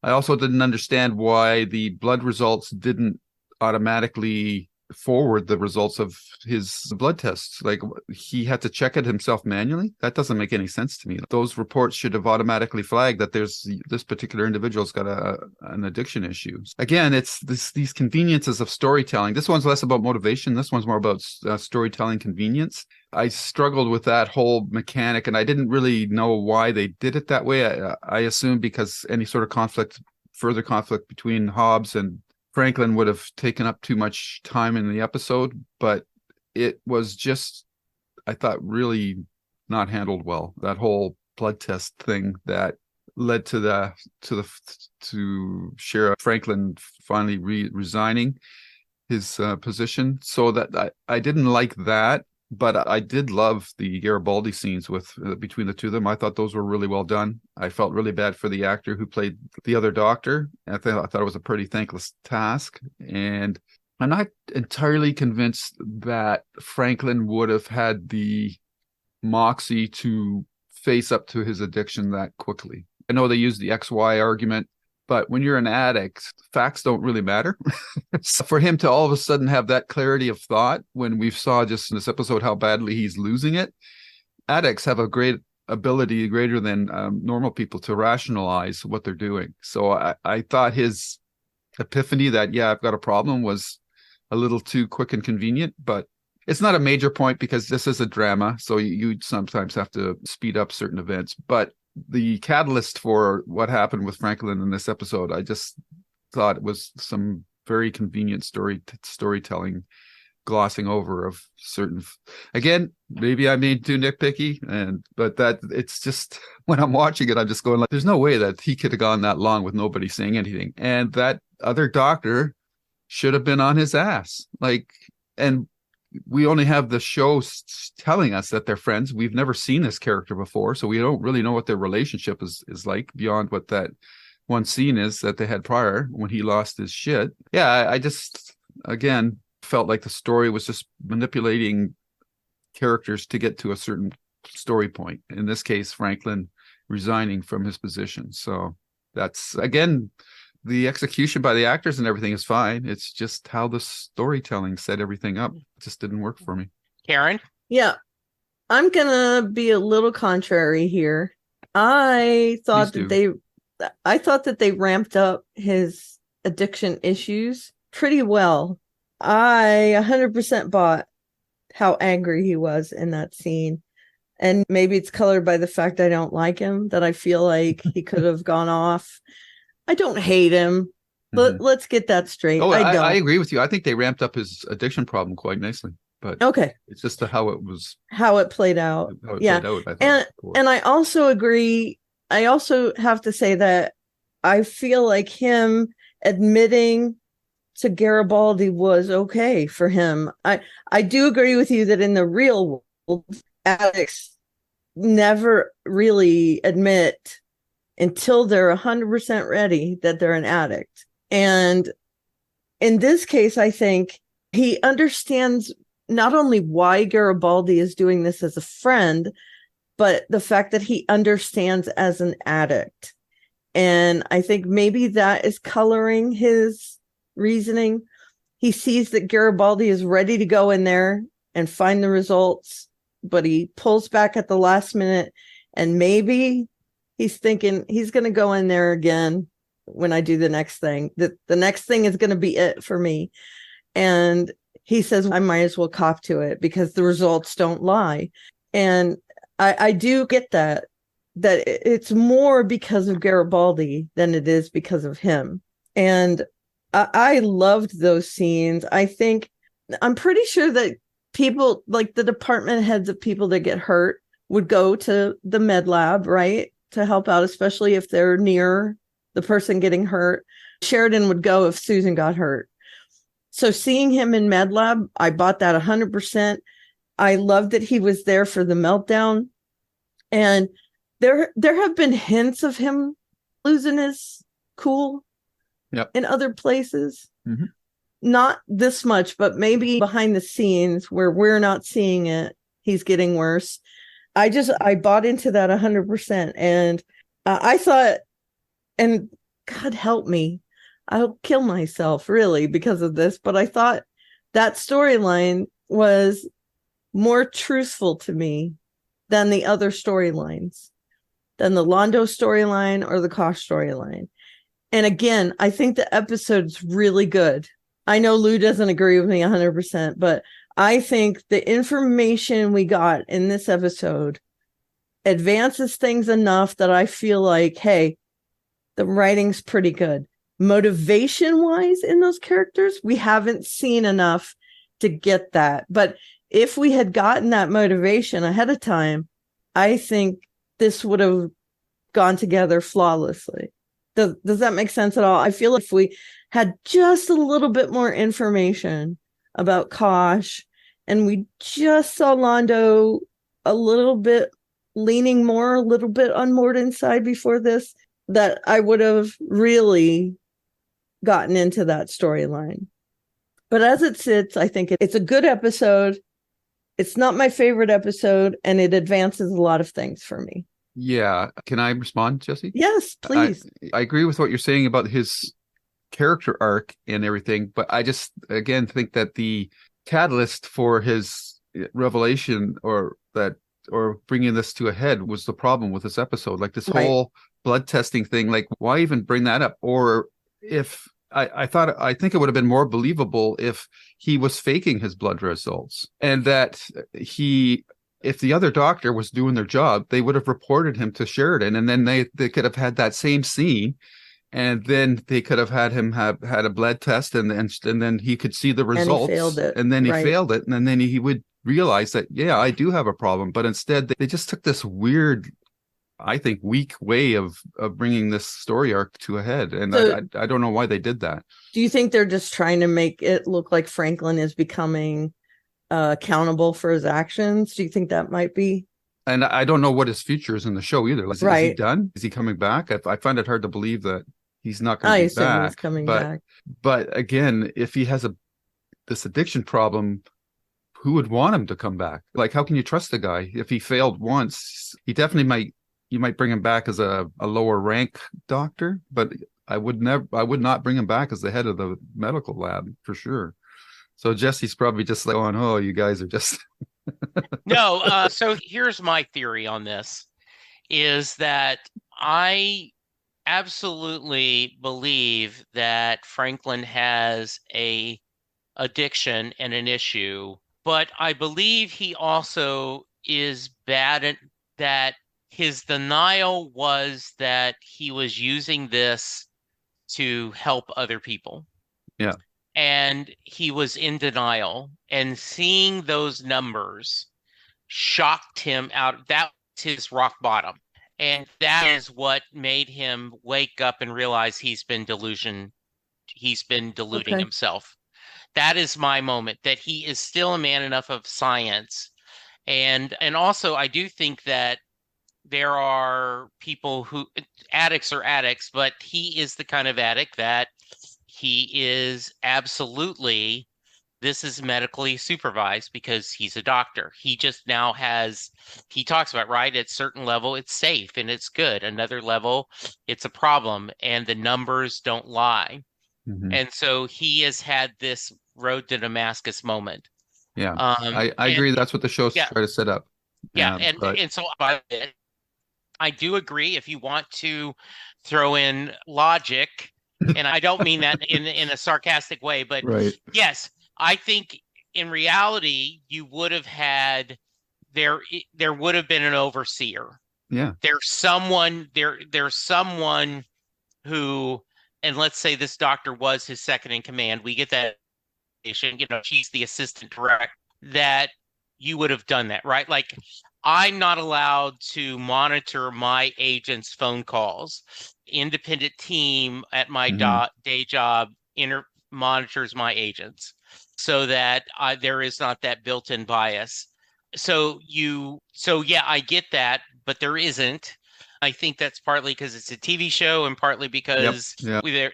I also didn't understand why the blood results didn't automatically forward the results of his blood tests. Like, he had to check it himself manually. That doesn't make any sense to me. Those reports should have automatically flagged that there's this particular individual's got an addiction issue. Again, it's these conveniences of storytelling. This one's less about motivation. This one's more about storytelling convenience. I struggled with that whole mechanic, and I didn't really know why they did it that way. I assume because any sort of further conflict between Hobbs and Franklin would have taken up too much time in the episode, but it was just, I thought, really not handled well. That whole blood test thing that led to Sheriff Franklin finally resigning his position. So that I didn't like that. But I did love the Garibaldi scenes with between the two of them. I thought those were really well done. I felt really bad for the actor who played the other doctor. I thought it was a pretty thankless task. And I'm not entirely convinced that Franklin would have had the moxie to face up to his addiction that quickly. I know they use the XY argument, but when you're an addict, facts don't really matter. So for him to all of a sudden have that clarity of thought when we saw just in this episode how badly he's losing it, addicts have a great ability, greater than normal people, to rationalize what they're doing. So I thought his epiphany that, yeah, I've got a problem, was a little too quick and convenient, but it's not a major point because this is a drama. So you sometimes have to speed up certain events. But the catalyst for what happened with Franklin in this episode, I just thought it was some very convenient storytelling, glossing over of certain. Again, maybe I'm being too nitpicky, but that it's just, when I'm watching it, I'm just going like, there's no way that he could have gone that long with nobody saying anything, and that other doctor should have been on his ass. Like, and we only have the show telling us that they're friends. We've never seen this character before, so we don't really know what their relationship is like beyond what that one scene is that they had prior when he lost his shit. Yeah, I just, again, felt like the story was just manipulating characters to get to a certain story point. In this case, Franklin resigning from his position. So that's, again, the execution by the actors and everything is fine. It's just how the storytelling set everything up. It just didn't work for me. Karen? Yeah. I'm going to be a little contrary here. I thought Please that they ramped up his addiction issues pretty well. I 100% bought how angry he was in that scene. And maybe it's colored by the fact I don't like him, that I feel like he could have gone off. I don't hate him. Let's get that straight. Oh, I agree with you. I think they ramped up his addiction problem quite nicely. But okay, it's just how it played out. Played out, I think. And I also agree. I also have to say that I feel like him admitting to Garibaldi was okay for him. I do agree with you that in the real world, addicts never really admit until they're 100% ready that they're an addict. And in this case, I think he understands not only why Garibaldi is doing this as a friend, but the fact that he understands as an addict. And I think maybe that is coloring his reasoning. He sees that Garibaldi is ready to go in there and find the results, but he pulls back at the last minute. And maybe he's thinking he's going to go in there again when I do the next thing. The next thing is going to be it for me. And he says, I might as well cop to it because the results don't lie. And I do get that it's more because of Garibaldi than it is because of him. And I loved those scenes. I'm pretty sure that people, like the department heads of people that get hurt, would go to the med lab, right, to help out, especially if they're near the person getting hurt. Sheridan would go if Susan got hurt. So seeing him in med lab, I bought that 100%. I loved that he was there for the meltdown. And there have been hints of him losing his cool in other places. Mm-hmm. Not this much, but maybe behind the scenes where we're not seeing it, he's getting worse. I bought into that 100%. And I thought, and God help me, I'll kill myself really because of this, but I thought that storyline was more truthful to me than the other storylines, than the Londo storyline or the Kosh storyline. And again, I think the episode's really good. I know Lou doesn't agree with me 100%, but I think the information we got in this episode advances things enough that I feel like, hey, the writing's pretty good. Motivation-wise in those characters, we haven't seen enough to get that. But if we had gotten that motivation ahead of time, I think this would have gone together flawlessly. Does that make sense at all? I feel like if we had just a little bit more information about Kosh and we just saw Londo a little bit leaning more, a little bit on Morden's side before this, that I would have really gotten into that storyline. But as it sits, I think it's a good episode. It's not my favorite episode, and it advances a lot of things for me. Yeah. Can I respond, Jesse? Yes, please. I agree with what you're saying about his character arc and everything, but I just, again, think that the catalyst for his revelation or bringing this to a head was the problem with this episode. Like this whole blood testing thing, like why even bring that up? Or if I think it would have been more believable if he was faking his blood results, and that if the other doctor was doing their job, they would have reported him to Sheridan, and then they could have had that same scene, and then they could have had him had a blood test, and then he could see the results, and then he failed it, and then he would realize that, yeah, I do have a problem. But instead, they just took this weird, I think, weak way of bringing this story arc to a head. And so, I don't know why they did that. Do you think they're just trying to make it look like Franklin is becoming accountable for his actions? Do you think that might be? And I don't know what his future is in the show either. Is he done? Is he coming back? I find it hard to believe that he's not going to be back. He's coming back. But again, if he has this addiction problem, who would want him to come back? Like, how can you trust the guy? If he failed once, he definitely you might bring him back as a lower rank doctor, but I would not bring him back as the head of the medical lab for sure. So Jesse's probably just like, oh, you guys are just no. So here's my theory on this. is that I absolutely believe that Franklin has a addiction and an issue, but I believe he also is bad at that. His denial was that he was using this to help other people. Yeah. And he was in denial, and seeing those numbers shocked him out. That was his rock bottom. And that is what made him wake up and realize he's been deluding Okay. himself. That is my moment, that he is still a man enough of science. And also I do think that there are people who addicts are addicts, but he is the kind of addict that he is absolutely, this is medically supervised because he's a doctor. He just now has, he talks about, right, at certain level, it's safe and it's good. Another level, it's a problem and the numbers don't lie. Mhm. And so he has had this road to Damascus moment. Yeah. I agree. That's what the show's yeah. try to set up. Yeah. But And so I do agree if you want to throw in logic, and I don't mean that in a sarcastic way, but right. yes, I think in reality you would have had there would have been an overseer. Yeah. There's someone who, and let's say this doctor was his second in command. We get that, you know, she's the assistant director, that you would have done that, right? Like, I'm not allowed to monitor my agent's phone calls. Independent team at my day job monitors my agents so that there is not that built-in bias. So yeah, I get that, but there isn't. I think that's partly because it's a TV show and partly because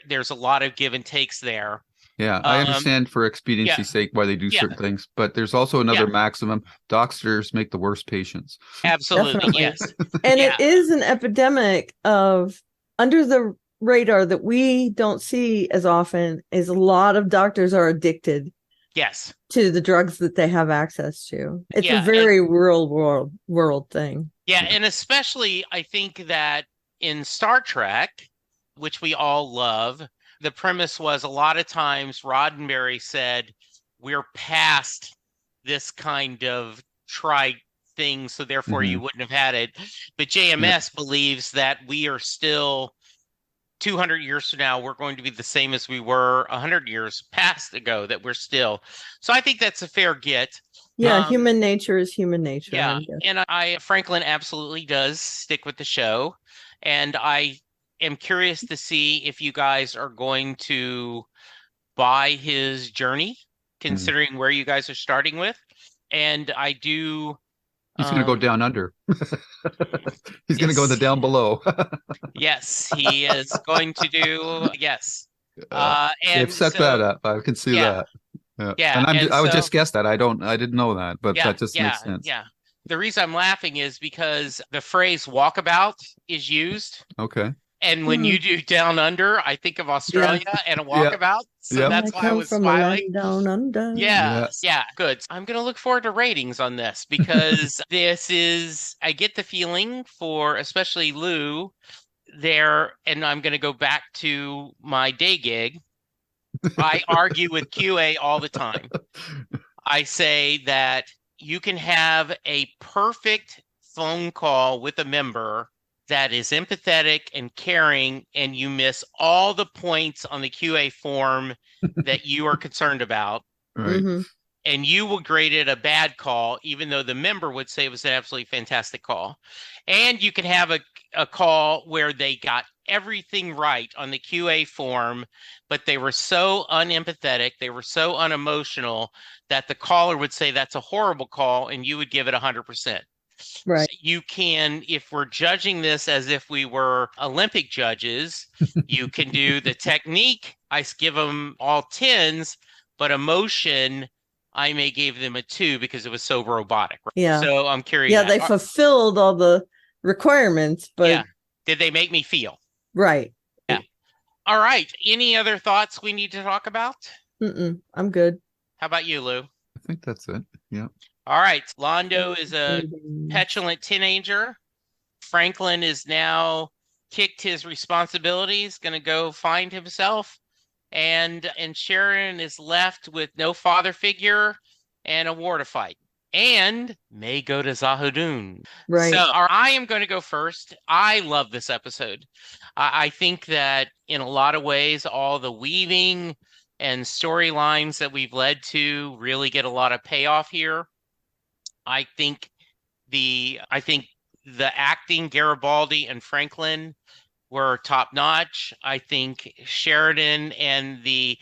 there's a lot of give and takes there. Yeah, I understand for expediency's sake why they do certain things, but there's also another maximum. Doctors make the worst patients. Absolutely, Definitely. yes. And it is an epidemic of under the radar that we don't see as often, is a lot of doctors are addicted. Yes. To the drugs that they have access to. It's a very real world thing. Yeah, and especially I think that in Star Trek, which we all love, the premise was a lot of times Roddenberry said, we're past this kind of trite thing, so therefore you wouldn't have had it. But JMS believes that we are still 200 years from now, we're going to be the same as we were 100 years past ago, that we're still. So I think that's a fair get. Yeah, human nature is human nature. Yeah, and Franklin absolutely does stick with the show. And I am curious to see if you guys are going to buy his journey, considering where you guys are starting with. And I do. He's going to go down under. He's going to go in the down below. Yes, he is going to do. Yes. And they've set that up. I can see that. Yeah. And I would just guess that. I didn't know that, but that just makes sense. Yeah. The reason I'm laughing is because the phrase walkabout is used. Okay. And when you do down under, I think of Australia and a walkabout. So that's why I was smiling. Down under. Yeah, good. I'm going to look forward to ratings on this because I get the feeling for, especially Lou there, and I'm going to go back to my day gig. I argue with QA all the time. I say that you can have a perfect phone call with a member that is empathetic and caring, and you miss all the points on the QA form that you are concerned about. Right. And you will grade it a bad call, even though the member would say it was an absolutely fantastic call. And you can have a call where they got everything right on the QA form, but they were so unempathetic, they were so unemotional that the caller would say that's a horrible call, and you would give it 100%. Right. So you can, if we're judging this as if we were Olympic judges, you can do the technique. I give them all 10s, but emotion, I may give them a 2 because it was so robotic. Right? Yeah. So I'm curious. Yeah, they fulfilled all the requirements, but did they make me feel? Right. Yeah. All right. Any other thoughts we need to talk about? I'm good. How about you, Lou? I think that's it. Yeah. All right. Londo is a petulant teenager Franklin is now kicked his responsibilities, going to go find himself. And Sheridan is left with no father figure and a war to fight. And may go to Zahudun. Right. So I am going to go first. I love this episode. I think that in a lot of ways, all the weaving and storylines that we've led to really get a lot of payoff here. I think the acting, Garibaldi and Franklin, were top notch. I think Sheridan and the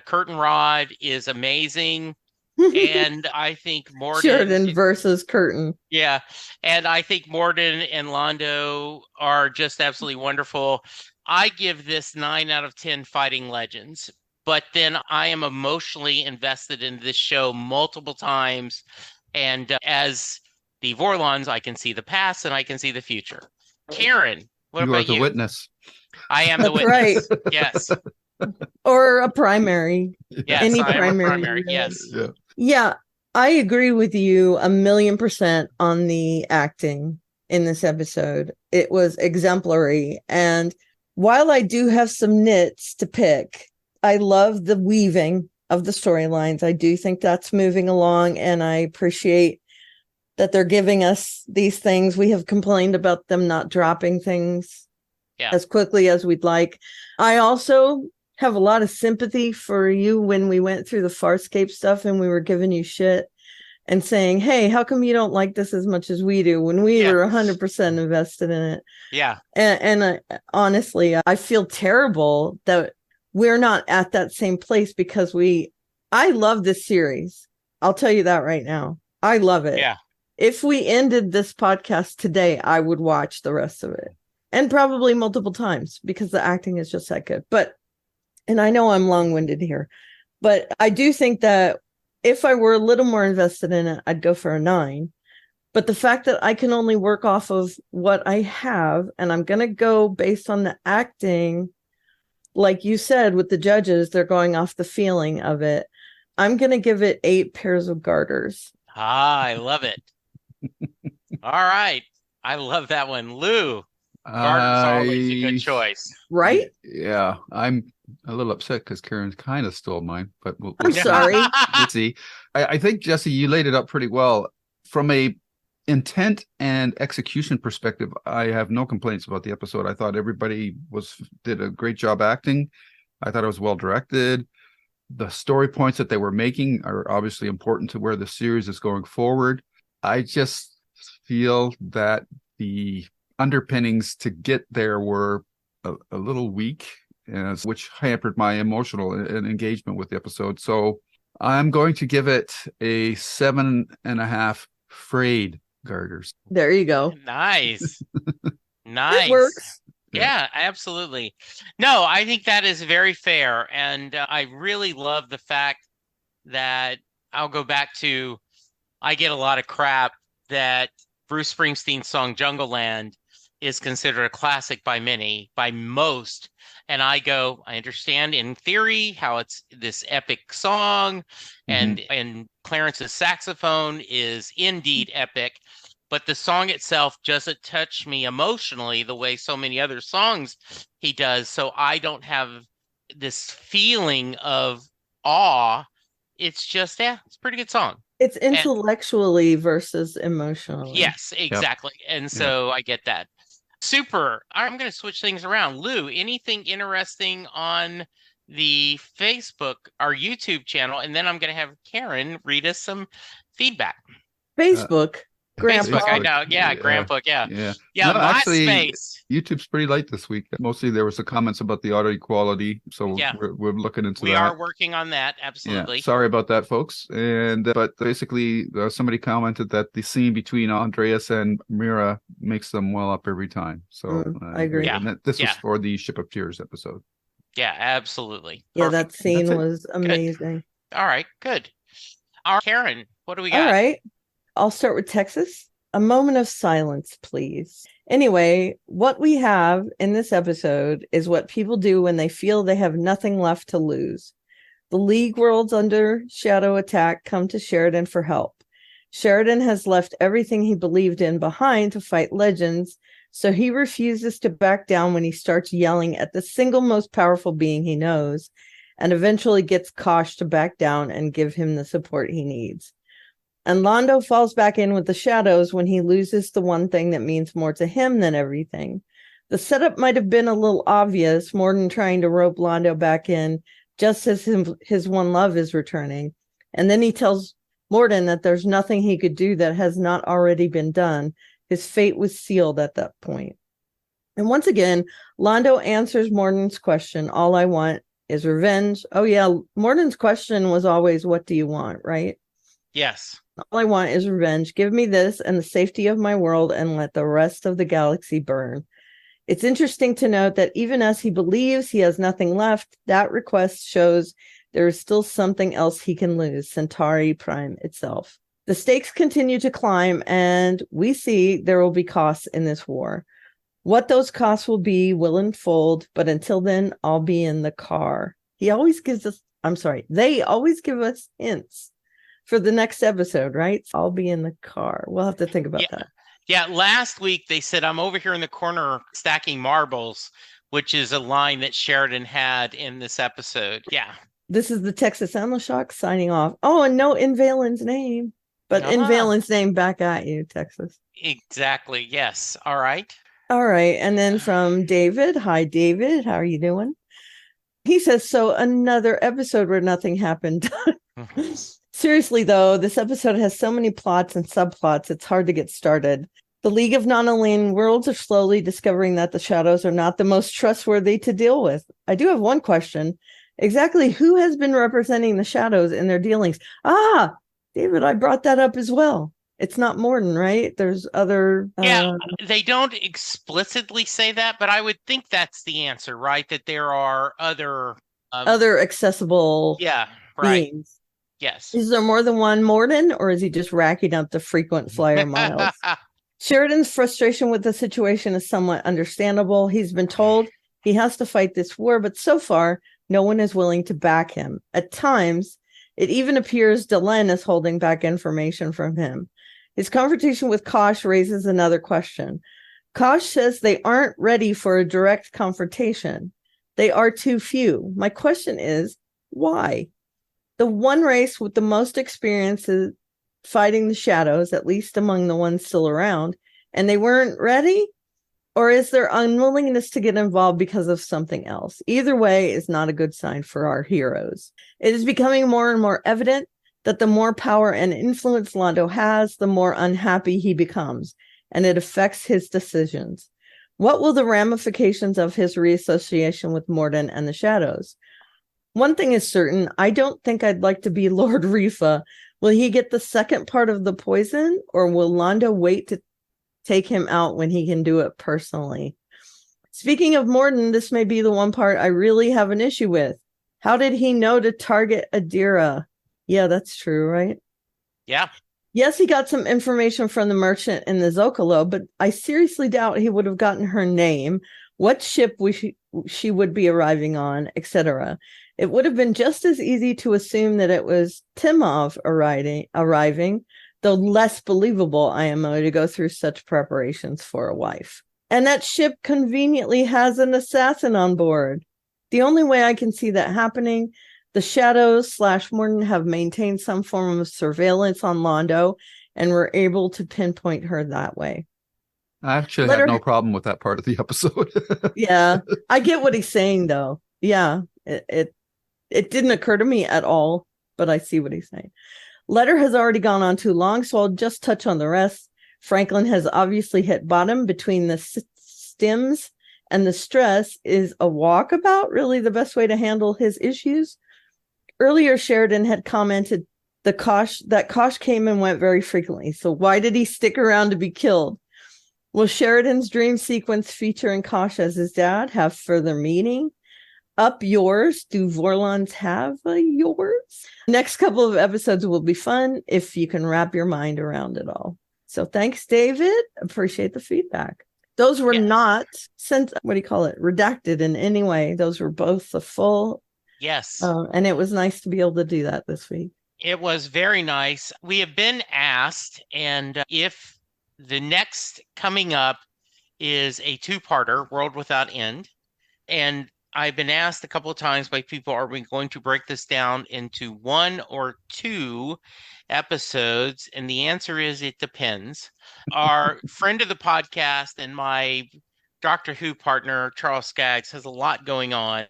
curtain rod is amazing. And I think Morden. Sheridan versus Curtin. Yeah. And I think Morden and Londo are just absolutely wonderful. I give this 9 out of 10 fighting legends. But then I am emotionally invested in this show multiple times. And as the Vorlons, I can see the past and I can see the future. Karen, what you about are the you? witness. I am the witness. Right. Yes. Or a primary. Yes, any I am primary. a primary. Yes. Yeah, I agree with you 1,000,000% on the acting in this episode. It was exemplary. And while I do have some nits to pick, I love the weaving of the storylines. I do think that's moving along, and I appreciate that they're giving us these things. We have complained about them not dropping things as quickly as we'd like. I also have a lot of sympathy for you when we went through the Farscape stuff and we were giving you shit and saying, hey, how come you don't like this as much as we do, when we were 100% invested in it? Yeah. And honestly, I feel terrible that we're not at that same place, because I love this series. I'll tell you that right now. I love it. Yeah. If we ended this podcast today, I would watch the rest of it, and probably multiple times, because the acting is just that good. And I know I'm long-winded here, but I do think that if I were a little more invested in it, I'd go for a 9. But the fact that I can only work off of what I have, and I'm going to go based on the acting, like you said, with the judges, they're going off the feeling of it. I'm going to give it 8 pairs of garters. I love it. All right. I love that one. Lou, garters always a good choice. Right? Yeah. I'm a little upset because Karen kind of stole mine, but I'm sorry. Let's see. I think, Jesse, you laid it up pretty well. From a intent and execution perspective, I have no complaints about the episode. I thought everybody did a great job acting. I thought it was well directed. The story points that they were making are obviously important to where the series is going forward. I just feel that the underpinnings to get there were a little weak, which hampered my emotional engagement with the episode. So I'm going to give it a 7.5 frayed garters. There you go. Nice. Nice. It works. Yeah, absolutely. No, I think that is very fair. And I really love the fact that I'll go back to, I get a lot of crap that Bruce Springsteen's song Jungle Land is considered a classic by many, by most. And I understand in theory how it's this epic song, and Clarence's saxophone is indeed epic, but the song itself doesn't touch me emotionally the way so many other songs he does. So I don't have this feeling of awe. It's just, it's a pretty good song. It's intellectually versus emotionally. Yes, exactly. Yep. And so I get that. Super. I'm going to switch things around. Lou, anything interesting on the Facebook, our YouTube channel? And then I'm going to have Karen read us some feedback. Facebook. Facebook, I know. Yeah, Grandbook. Yeah. No, actually, MySpace. YouTube's pretty light this week. Mostly there was some comments about the audio quality, so we're looking into that. We are working on that. Absolutely. Yeah. Sorry about that, folks. But basically, somebody commented that the scene between Andreas and Mira makes them well up every time. So I agree. And this was for the Ship of Tears episode. Yeah, absolutely. Yeah, that scene was amazing. Good. All right, good. Karen, what do we got? All right. I'll start with Texas. A moment of silence, please. Anyway, what we have in this episode is what people do when they feel they have nothing left to lose. The League worlds under shadow attack come to Sheridan for help. Sheridan has left everything he believed in behind to fight legends, so he refuses to back down when he starts yelling at the single most powerful being he knows, and eventually gets Kosh to back down and give him the support he needs. And Londo falls back in with the shadows when he loses the one thing that means more to him than everything. The setup might have been a little obvious, Morden trying to rope Londo back in just as his one love is returning. And then he tells Morden that there's nothing he could do that has not already been done. His fate was sealed at that point. And once again, Londo answers Morden's question, all I want is revenge. Oh yeah, Morden's question was always, what do you want, right? Yes. All I want is revenge. Give me this and the safety of my world and let the rest of the galaxy burn. It's interesting to note that even as he believes he has nothing left, that request shows there is still something else he can lose, Centauri Prime itself. The stakes continue to climb, and we see there will be costs in this war. What those costs will be will unfold, but until then, I'll be in the car. They always give us hints for the next episode, right? I'll be in the car. We'll have to think about that. Yeah, last week they said, I'm over here in the corner stacking marbles, which is a line that Sheridan had in this episode. Yeah. This is the Texas Shock signing off. Oh, and no in Valen's name, but in Valen's name back at you, Texas. Exactly. Yes. All right. All right. And then from David. Hi, David. How are you doing? He says, so another episode where nothing happened. Seriously, though, this episode has so many plots and subplots, it's hard to get started. The League of Non-Aligned Worlds are slowly discovering that the shadows are not the most trustworthy to deal with. I do have one question. Exactly who has been representing the shadows in their dealings? Ah, David, I brought that up as well. It's not Morden, right? There's other... Yeah, they don't explicitly say that, but I would think that's the answer, right? That there are other accessible beings. Yes. Is there more than one Morden, or is he just racking up the frequent flyer miles? Sheridan's frustration with the situation is somewhat understandable. He's been told he has to fight this war, but so far, no one is willing to back him. At times, it even appears Delenn is holding back information from him. His confrontation with Kosh raises another question. Kosh says they aren't ready for a direct confrontation. They are too few. My question is, why? The one race with the most experience is fighting the shadows, at least among the ones still around, and they weren't ready? Or is there unwillingness to get involved because of something else? Either way is not a good sign for our heroes. It is becoming more and more evident that the more power and influence Londo has, the more unhappy he becomes, and it affects his decisions. What will the ramifications of his reassociation with Morden and the shadows? One thing is certain, I don't think I'd like to be Lord Rifa. Will he get the second part of the poison, or will Londo wait to take him out when he can do it personally? Speaking of Morden, this may be the one part I really have an issue with. How did he know to target Adira? Yeah, that's true, right? Yeah. Yes, he got some information from the merchant in the Zocalo, but I seriously doubt he would have gotten her name, what ship she would be arriving on, etc. It would have been just as easy to assume that it was Timov arriving, though less believable, IMO, to go through such preparations for a wife. And that ship conveniently has an assassin on board. The only way I can see that happening, the shadows / Morden have maintained some form of surveillance on Londo and were able to pinpoint her that way. I actually have no problem with that part of the episode. Yeah, I get what he's saying, though. Yeah, it didn't occur to me at all, but I see what he's saying. Letter has already gone on too long, so I'll just touch on the rest. Franklin has obviously hit bottom between the stims and the stress. Is a walkabout really the best way to handle his issues? Earlier, Sheridan had commented that Kosh came and went very frequently, so why did he stick around to be killed? Will Sheridan's dream sequence featuring Kosh as his dad have further meaning? Up yours. Do Vorlons have a yours? Next couple of episodes will be fun if you can wrap your mind around it all. So thanks, David. Appreciate the feedback. Those were not sent, redacted in any way. Those were both the full. Yes. And it was nice to be able to do that this week. It was very nice. We have been asked, and if the next coming up is a two-parter, World Without End, and I've been asked a couple of times by people, are we going to break this down into 1 or 2 episodes? And the answer is it depends. Our friend of the podcast and my Doctor Who partner, Charles Skaggs, has a lot going on.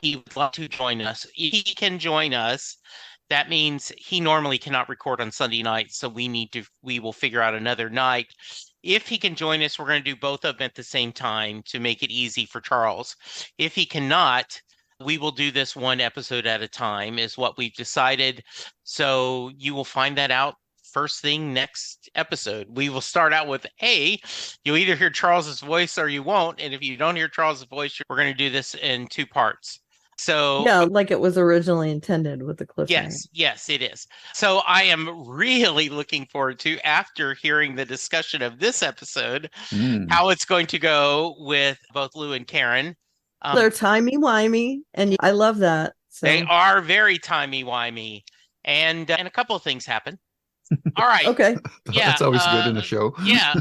He would love to join us. If he can join us, that means he normally cannot record on Sunday night, so we will figure out another night. If he can join us, we're going to do both of them at the same time to make it easy for Charles. If he cannot, we will do this one episode at a time, is what we've decided. So you will find that out first thing next episode. We will start out with, you'll either hear Charles's voice or you won't. And if you don't hear Charles's voice, we're going to do this in 2 parts. So yeah, like it was originally intended with the cliffhanger. Yes, it is. So I am really looking forward to, after hearing the discussion of this episode, how it's going to go with both Lou and Karen. They're timey-wimey, and I love that. So. They are very timey-wimey, and a couple of things happen. All right. Okay. Yeah, that's always good in a show. Yeah,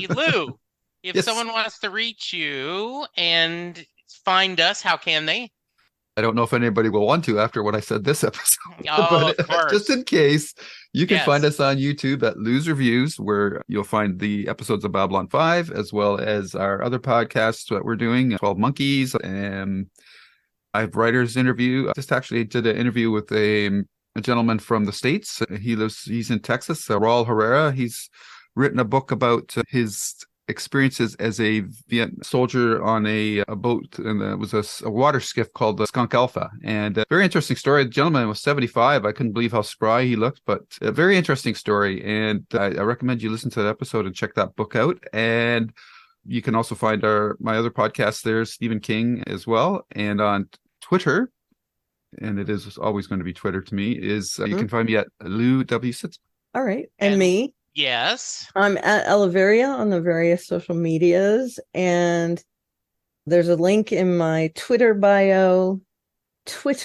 Lou, if Yes. someone wants to reach you and find us, how can they? I don't know if anybody will want to after what I said this episode. Oh, of course. Just in case, you can Yes. find us on YouTube at Lou's Reviews, where you'll find the episodes of Babylon 5, as well as our other podcasts that we're doing, 12 Monkeys, and I have writer's interview. I just actually did an interview with a gentleman from the States. He's in Texas, Raul Herrera. He's written a book about his experiences as a Vietnam soldier on a boat, and it was a water skiff called the Skunk Alpha, and a very interesting story. The gentleman was 75. I couldn't believe how spry he looked, but a very interesting story, and I recommend you listen to that episode and check that book out. And you can also find my other podcast there, Stephen King, as well, and on Twitter, and it is always going to be Twitter to me, is you can find me at Lou W. Sitz. All right. And me? Yes. I'm at Elevaria on the various social medias, and there's a link in my Twitter bio. In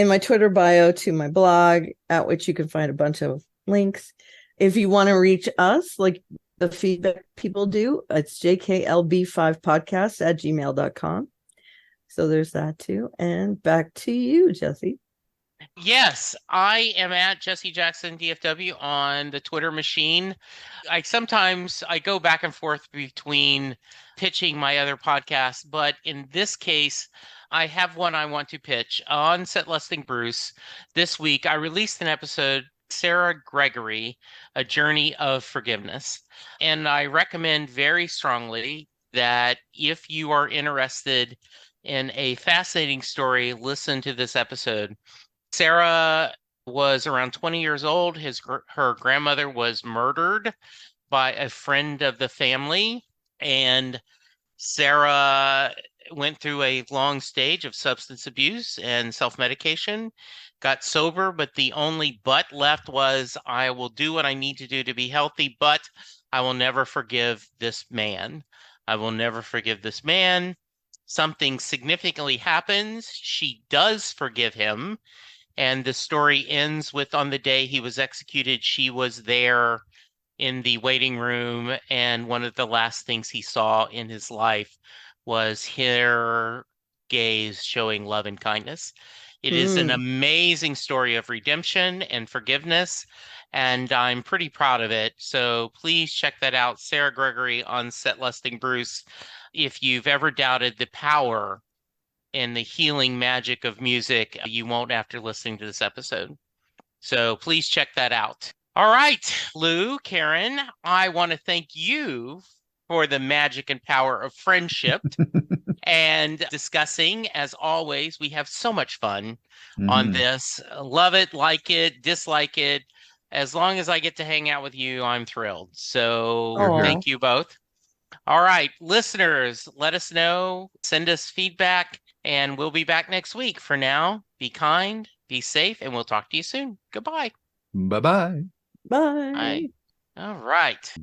my Twitter bio to my blog, at which you can find a bunch of links. If you want to reach us, like the feedback people do, it's jklb5podcast@gmail.com. So there's that too. And back to you, Jesse. Yes, I am at Jesse Jackson DFW on the Twitter machine. Sometimes I go back and forth between pitching my other podcasts, but in this case, I have one I want to pitch on Set Lusting Bruce. This week, I released an episode, Sarah Gregory, A Journey of Forgiveness. And I recommend very strongly that if you are interested in a fascinating story, listen to this episode. Sarah was around 20 years old. Her grandmother was murdered by a friend of the family, and Sarah went through a long stage of substance abuse and self-medication, got sober, but the only but left was, I will do what I need to do to be healthy, but I will never forgive this man. I will never forgive this man. Something significantly happens. She does forgive him. And the story ends with, on the day he was executed, she was there in the waiting room. And one of the last things he saw in his life was her gaze showing love and kindness. It is an amazing story of redemption and forgiveness, and I'm pretty proud of it. So please check that out. Sarah Gregory on Set Lusting Bruce. If you've ever doubted the power and the healing magic of music, you won't after listening to this episode. So please check that out. All right, Lou, Karen, I want to thank you for the magic and power of friendship and discussing. As always, we have so much fun on this. Love it, like it, dislike it. As long as I get to hang out with you, I'm thrilled. So thank you both. All right, listeners, let us know, send us feedback, and we'll be back next week. For now, be kind, be safe, and we'll talk to you soon. Goodbye. Bye-bye. Bye. Bye. All right.